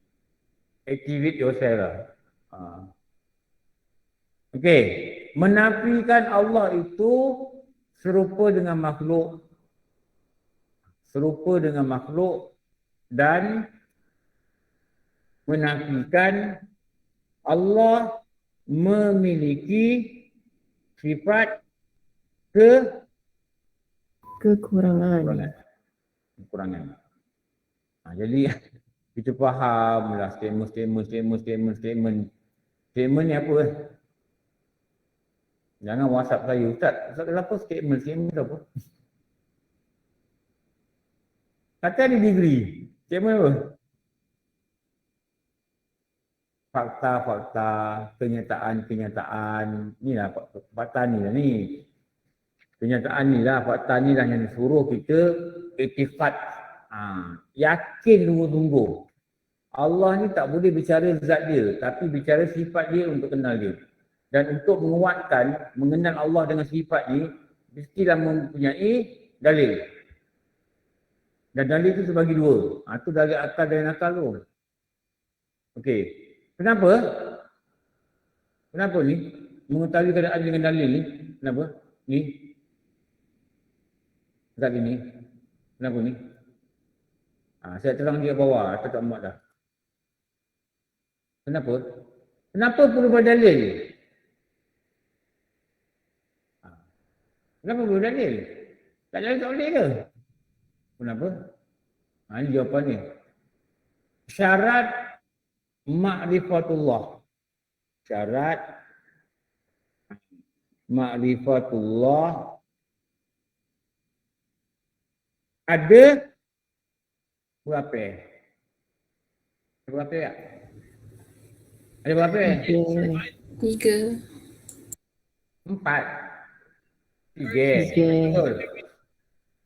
Activate yourself lah. Okey. Menafikan Allah itu serupa dengan makhluk. Serupa dengan makhluk dan menafikan Allah memiliki sifat Kekurangan. Jadi kita fahamlah statement. Statement ni apa? Jangan WhatsApp saya, Ustaz kenapa statement apa? Kata ada degree. Statement apa? Fakta, kenyataan. Inilah fakta ni lah ni. Kenyataan ni lah, fakta ni lah yang disuruh kita iktifat. Yakin tunggu-tunggu. Allah ni tak boleh bicara zat dia, tapi bicara sifat dia untuk kenal dia. Dan untuk menguatkan, mengenal Allah dengan sifat ni, mestilah mempunyai dalil. Dan dalil itu terbagi 2. Itu dalil akal dan nakal tu. Okey. Kenapa ni? Mengetahui keadaan dengan dalil ni. Kenapa? Ni. Dekat ni. Kenapa ni? Saya terang dia bawah. Saya tak muat dah. Kenapa perlu berdalil? Kenapa perlu dalil? Tak dalil tak boleh ke? Kenapa? Ini jawapan ni. Syarat ma'rifatullah. Syarat ma'rifatullah ada berapa? Berapa ya? Ada berapa? 3. 4. 3. Betul.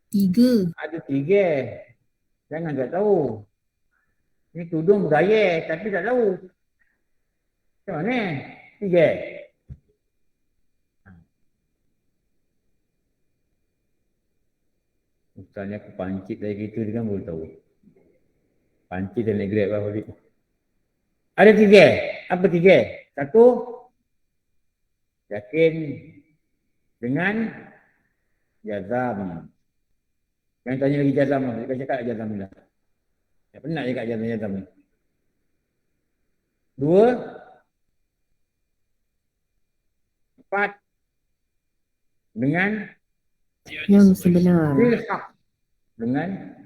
3. Ada 3. Jangan tak tahu. Ni tudung bergaya tapi tak tahu. Macam mana? 3. Misalnya aku pancit dari kereta dia kan boleh tahu. Pancit dan naik grab lah balik. Ada 3. Apa 3? 1. Yakin dengan jazam. Jangan tanya lagi jazam lah. Dia cakap jazam ni lah. Tak penat cakap jazam ni. 2. tepat dengan Yang sebenar. bil haq, dengan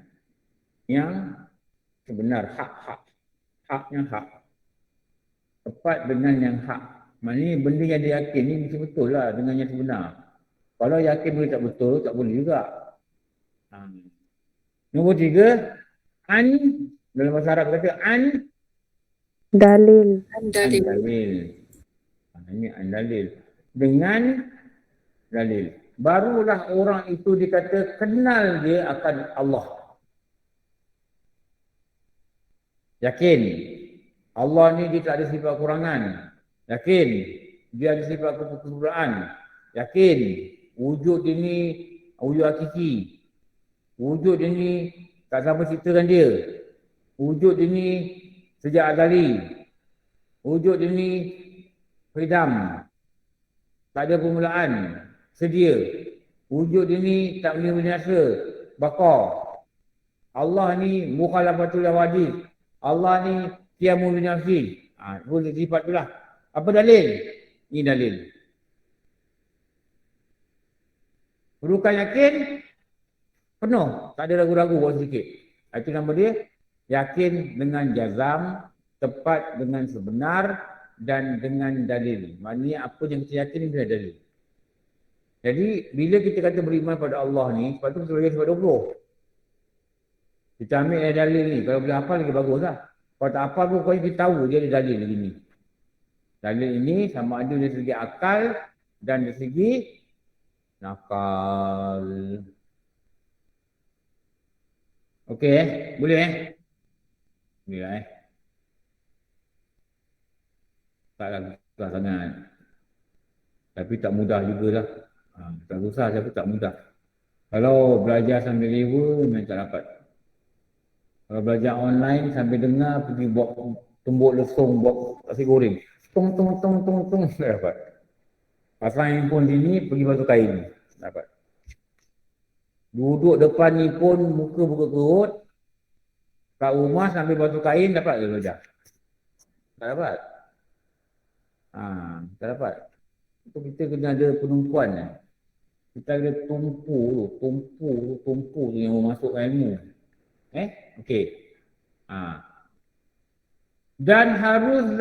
yang sebenar, haknya hak, tepat dengan yang hak. Maknanya benda yang dia yakin ni mesti betul lah dengan yang sebenar. Kalau yakin benda tak betul, tak boleh juga. Nombor 3, an, dalam bahasa Arab kata an Dalil. dalil. Ini an dalil. Dengan dalil. Barulah orang itu dikata kenal dia akan Allah. Yakin. Allah ni dia tak ada sifat kurangan. Yakin. Dia ada sifat kesempurnaan. Yakin. Wujud dia ni wujud hakiki. Wujud dia ni tak siapa ciptakan dia. Wujud dia ni sejak azali. Wujud dia ni hidam. Tak ada permulaan. Sedia. Wujud dia ni tak boleh binasa. Baqa. Allah ni mukhalafatul awadid. Allah ni qiyamu binafsi. Boleh sifat tu lah. Apa dalil? Ini dalil. Perlukan yakin penuh. Tak ada ragu-ragu buat sedikit. Itu nama dia. Yakin dengan jazam. Tepat dengan sebenar. Dan dengan dalil. Maknanya apa yang kita yakin itu adalah dalil. Jadi bila kita kata beriman pada Allah ni, sebab tu kita bagi sebab 20. Kita ambil dalil ni. Kalau boleh hafal lagi bagus lah. Kalau tak hafal pun kau kita tahu dia ada dalil lagi ni. Dalil ini sama ada dari segi akal dan dari segi nakal. Okey boleh Boleh lah Taklah susah sangat. Tapi tak mudah jugalah. Tak susah tapi tak mudah. Kalau belajar sambil lewa memang tak dapat. Kalau belajar online sambil dengar pergi buat tumbuk lesung buat nasi goreng. Tung tak dapat. Pasang handphone sini pergi basuh kain. Tak dapat. Duduk depan ni pun muka buka kerut. Kat rumah sambil basuh kain dapat ke belajar? Tak dapat. Tak dapat. Itu kita kena ada penumpuan. Kita ada tumpu tu yang memasukkan ilmu. Okey. Dan harus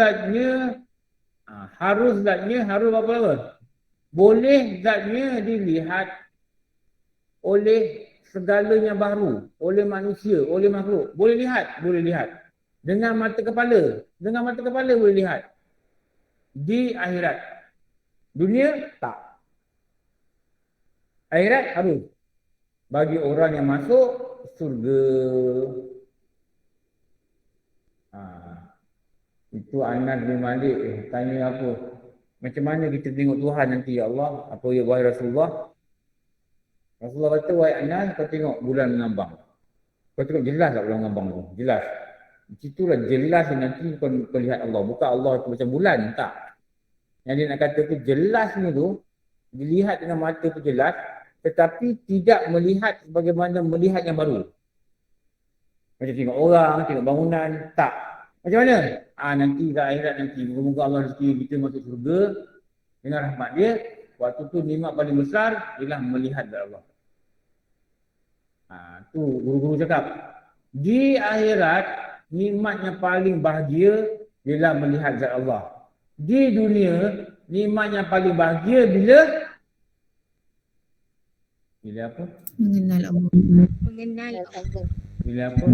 apa? Boleh zatnya dilihat oleh segalanya baru, oleh manusia, oleh makhluk. Boleh lihat. Dengan mata kepala boleh lihat. Di akhirat. Dunia tak. Akhirat harus. Bagi orang yang masuk surga. Itu Anas bin Malik tanya apa? Macam mana kita tengok Tuhan nanti ya Allah? Apa ya wahai Rasulullah? Rasulullah kata, wahai Anas, kau tengok bulan mengambang. Kau tengok jelas tak bulan mengambang tu? Jelas. Itulah jelas nanti kau lihat Allah. Bukan Allah tu macam bulan, tak. Yang dia nak kata tu jelas ni tu, dilihat dengan mata tu jelas, tetapi tidak melihat bagaimana melihat yang baru. Macam tengok orang, tengok bangunan, tak. Macam mana? Nanti kat akhirat nanti, moga Allah rezeki kita masuk surga dengan rahmat dia. Waktu tu nikmat paling besar ialah melihat Allah. Tu guru-guru cakap. Di akhirat, nikmat yang paling bahagia ialah melihat zat Allah. Di dunia, nikmat yang paling bahagia bila apa? Mengenal Allah. Mengenal Allah. Bila apa?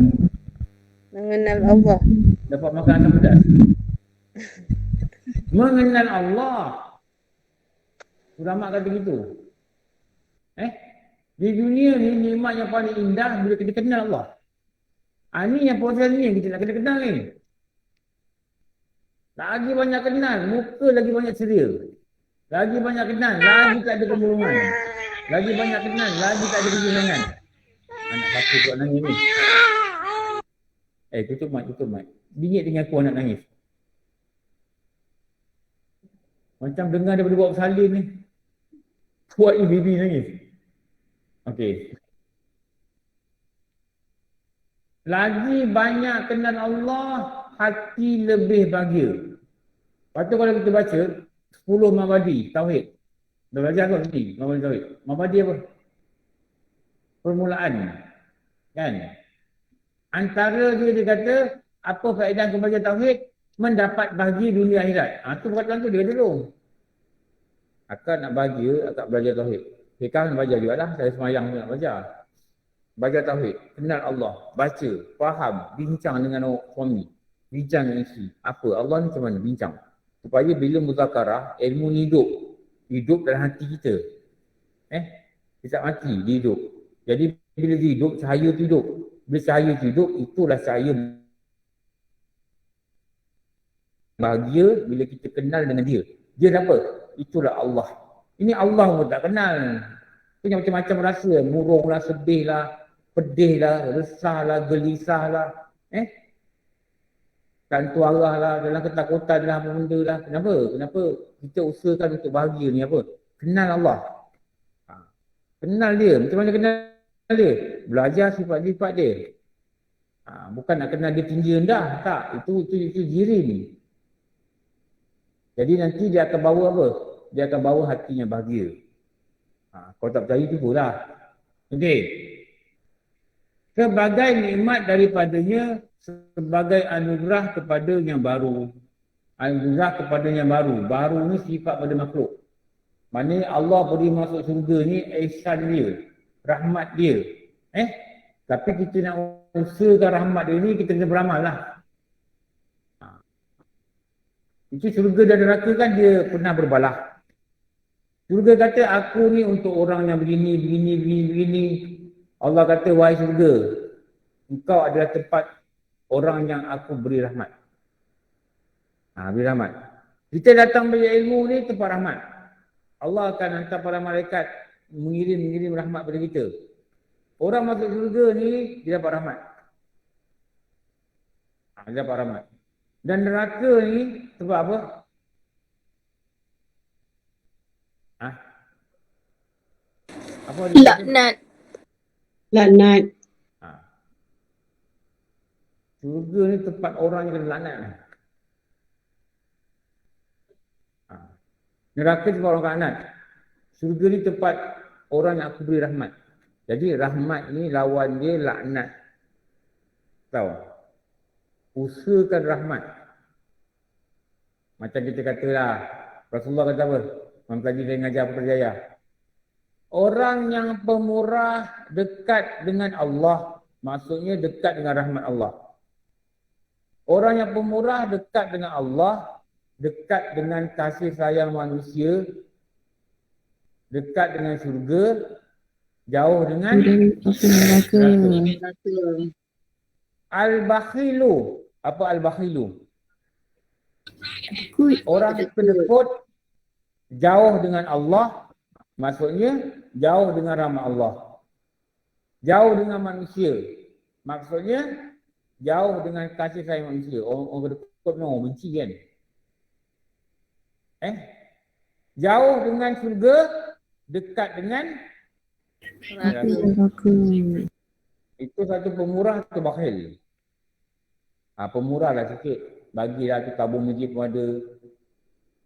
Mengenal Allah. Dapat makan asam pedas. Mengenal Allah. Ulama kata gitu. Di dunia ni nikmat yang paling indah bila kita kenal Allah. Ni yang proses ni yang kita nak kena kenal ni. Lagi banyak kenal, muka lagi banyak ceria. Lagi banyak kenal, lagi tak ada kemurungan. Lagi banyak kenal, lagi tak ada kesenangan. Anak satu buat nangis ni. Tutup mic. Bingit dengan aku anak nangis. Macam dengar daripada buat bersalin ni. Buat ni baby nangis. Okey. Lagi banyak kenal Allah, hati lebih bahagia. Lepas tu kalau kita baca 10 mabadi, tauhid. Dah belajar kot ni, Muhammad Tauhid. Muhammad dia apa? Permulaan. Kan? Antara dia kata, apa faedah aku belajar Tauhid? Mendapat bahagia dunia akhirat. Tu perkataan tu dia kata dulu. Akak nak bahagia, akak belajar Tauhid. Fikah nak belajar juga lah. Saya semayang pun nak belajar. Belajar Tauhid. Kenal Allah. Baca. Faham. Bincang dengan suami. Bincang dengan isteri. Apa? Allah ni macam mana? Bincang. Supaya bila muzakarah, ilmu ni hidup. Hidup dalam hati kita. Dia tak mati. Dia hidup. Jadi bila dia hidup, cahaya tu hidup. Bila cahaya tu hidup, itulah cahaya bahagia bila kita kenal dengan dia. Dia apa? Itulah Allah. Ini Allah pun tak kenal. Punya macam-macam rasa. Murung lah, sedih lah, pedih lah, resah lah, gelisah lah. Kantu arah lah, dalam ketakutan lah, apa benda lah. Kenapa? Kenapa kita usahakan untuk bahagia ni apa? Kenal Allah. Kenal dia. Macam mana kenal dia? Belajar sifat-sifat dia. Bukan nak kenal dia tinggi rendah. Tak. Itu jirim. Jadi nanti dia akan bawa apa? Dia akan bawa hatinya bahagia. Kalau tak percaya, cubalah. Okey. Sebagai nikmat daripadanya, sebagai anugerah kepada yang baru. Anugerah kepada yang baru. Baru ni sifat pada makhluk. Maknanya Allah beri masuk surga ni ihsan dia. Rahmat dia. Tapi kita nak usahakan rahmat dia ni, kita kena beramal lah. Itu syurga dan neraka kan dia pernah berbalah. Syurga kata aku ni untuk orang yang begini. Allah kata wahai syurga, engkau adalah tempat orang yang aku beri rahmat. Beri rahmat. Kita datang belajar ilmu ni tempat rahmat. Allah akan hantar para malaikat mengirim rahmat pada kita. Orang masuk syurga ni dia dapat rahmat. Dia dapat rahmat. Dan neraka ni sebab apa? Apa dia Laknat. Laknat. Syurga ni tempat orang yang kena laknat. Neraka tempat orang laknat. Syurga ni tempat orang yang aku beri rahmat. Jadi rahmat ni lawan dia laknat. Tahu? Usahakan rahmat. Macam kita katalah, Rasulullah kata apa? Mempelajari saya mengajar apa perjaya. Orang yang pemurah dekat dengan Allah, maksudnya dekat dengan rahmat Allah. Orang yang pemurah dekat dengan Allah, dekat dengan kasih sayang manusia, dekat dengan syurga, jauh dengan neraka. Al-Bakhilu. Apa Al-Bakhilu? Orang kedekut jauh dengan Allah, maksudnya jauh dengan rahmat Allah. Jauh dengan manusia, maksudnya jauh dengan kasih sayang manusia. Orang kedekut memang orang benci kan? Jauh dengan syurga, dekat dengan neraka. Itu satu pemurah, satu bakhil. Pemurah lah sikit. Bagilah tu tabung masjid pun ada.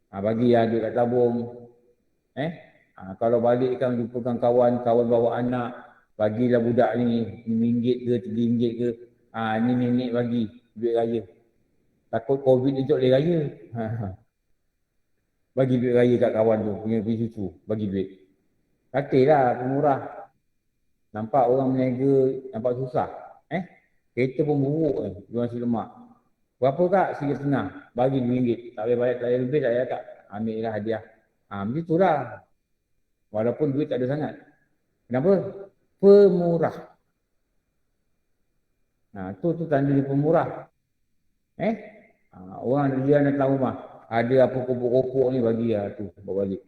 Bagilah duit kat tabung. Kalau balik kan jumpakan kawan bawa anak. Bagilah budak ni RM5 ke RM3 ke. Ni nenek bagi duit raya. Takut Covid ni boleh raya. Bagi duit raya kat kawan tu. Punya cucu. Bagi duit. Katilah pemurah. Nampak orang meniaga, nampak susah. Kereta pun buruk jual nasi lemak. Berapa kak? RM1.5. Bagi RM2. Tak boleh bayar, tak boleh lebih tak payah kak. Ambil lah hadiah. Macam itulah. Walaupun duit tak ada sangat. Kenapa? Pemurah. Tu tanda dia pemurah. Orang dia datang rumah. Ada apa kopok-kopok ni bagi lah tu. Bawa balik.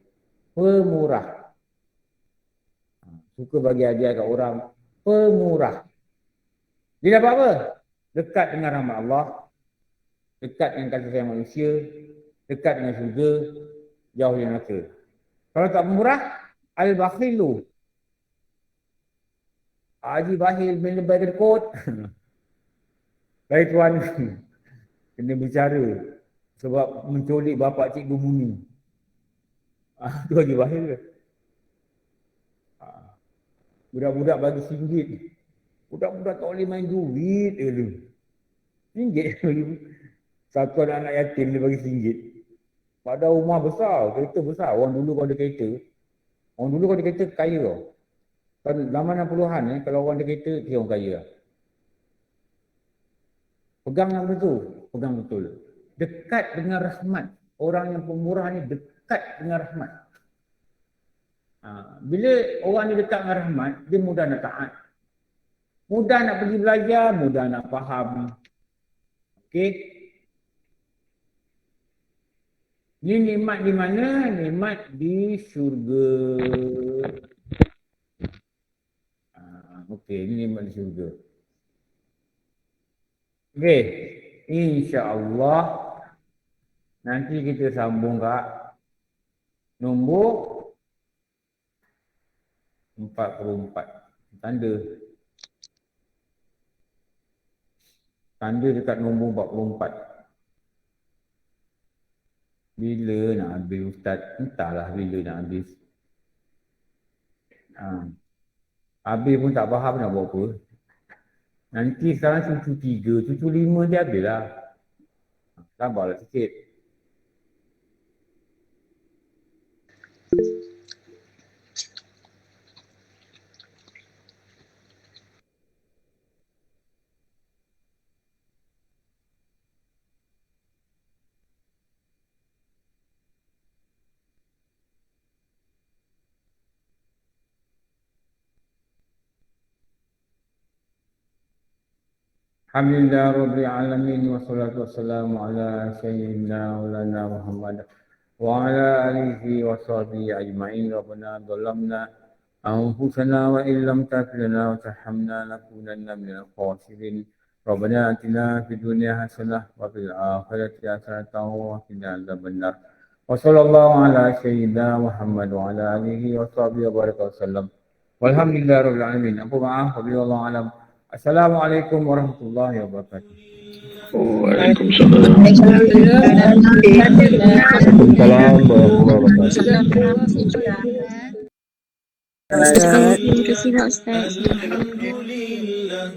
Pemurah. Suka bagi hadiah kat orang. Pemurah. Dia dapat apa? Dekat dengan rahmat Allah. Dekat dengan kasih sayang manusia. Dekat dengan syurga. Jauh dari neraka. Kalau tak pemurah, Al-Bakhilu. Haji Bahil bin Lebay Kedekut. Baik tuan. Kena bicara. Sebab menculik bapak cikgu Muni. Tu lagi bahaya. Budak-budak bagi RM1. Budak-budak tak boleh main duit je tu. RM1. Satu anak yatim dia bagi RM1. Pada rumah besar, kereta besar. Orang dulu kalau ada kereta. Orang dulu kalau ada kereta kaya tau. Kan zaman 60-an kalau orang ada kereta, dia orang kaya lah. Pegang yang betul. Pegang betul. Dekat dengan rahmat. Orang yang pemurah ni dekat dengan rahmat. Bila orang ni dekat dengan rahmat, dia mudah nak taat. Mudah nak pergi belajar, mudah nak faham. Okey. Ni nikmat di mana? Nikmat di syurga. Okey, ni nikmat di syurga. Okey, insya-Allah nanti kita sambung kat nombor 44. Tanda dekat nombor 44. Bila nak habis Ustaz? Entahlah bila nak habis. Habis pun tak faham nak buat apa. Nanti sekarang cucu 3, cucu 5 dia habis lah. Sabarlah sikit. Alhamdulillah Rabbil Alamin wassalatu wassalamu ala sayyidina Maulana Muhammad wa ala alihi wa sahbihi ajma'in. Rabbana dhalamna anfusana wa illam taghfir lana wa tarhamna lakunanna minal khasirin. Rabbana atina fid dunya hasanah wa fil akhirati hasanah wa qina adzabannar. Wa sallallahu ala sayyidina Muhammad wa ala alihi wa sahbihi wa baraka wasallam. Walhamdulillah Rabbil Alamin. Apa maaf wabillahi alam. Assalamualaikum warahmatullahi wabarakatuh. Waalaikumsalam. Waalaikumsalam Ustaz. Terima kasih Ustaz. Alhamdulillah.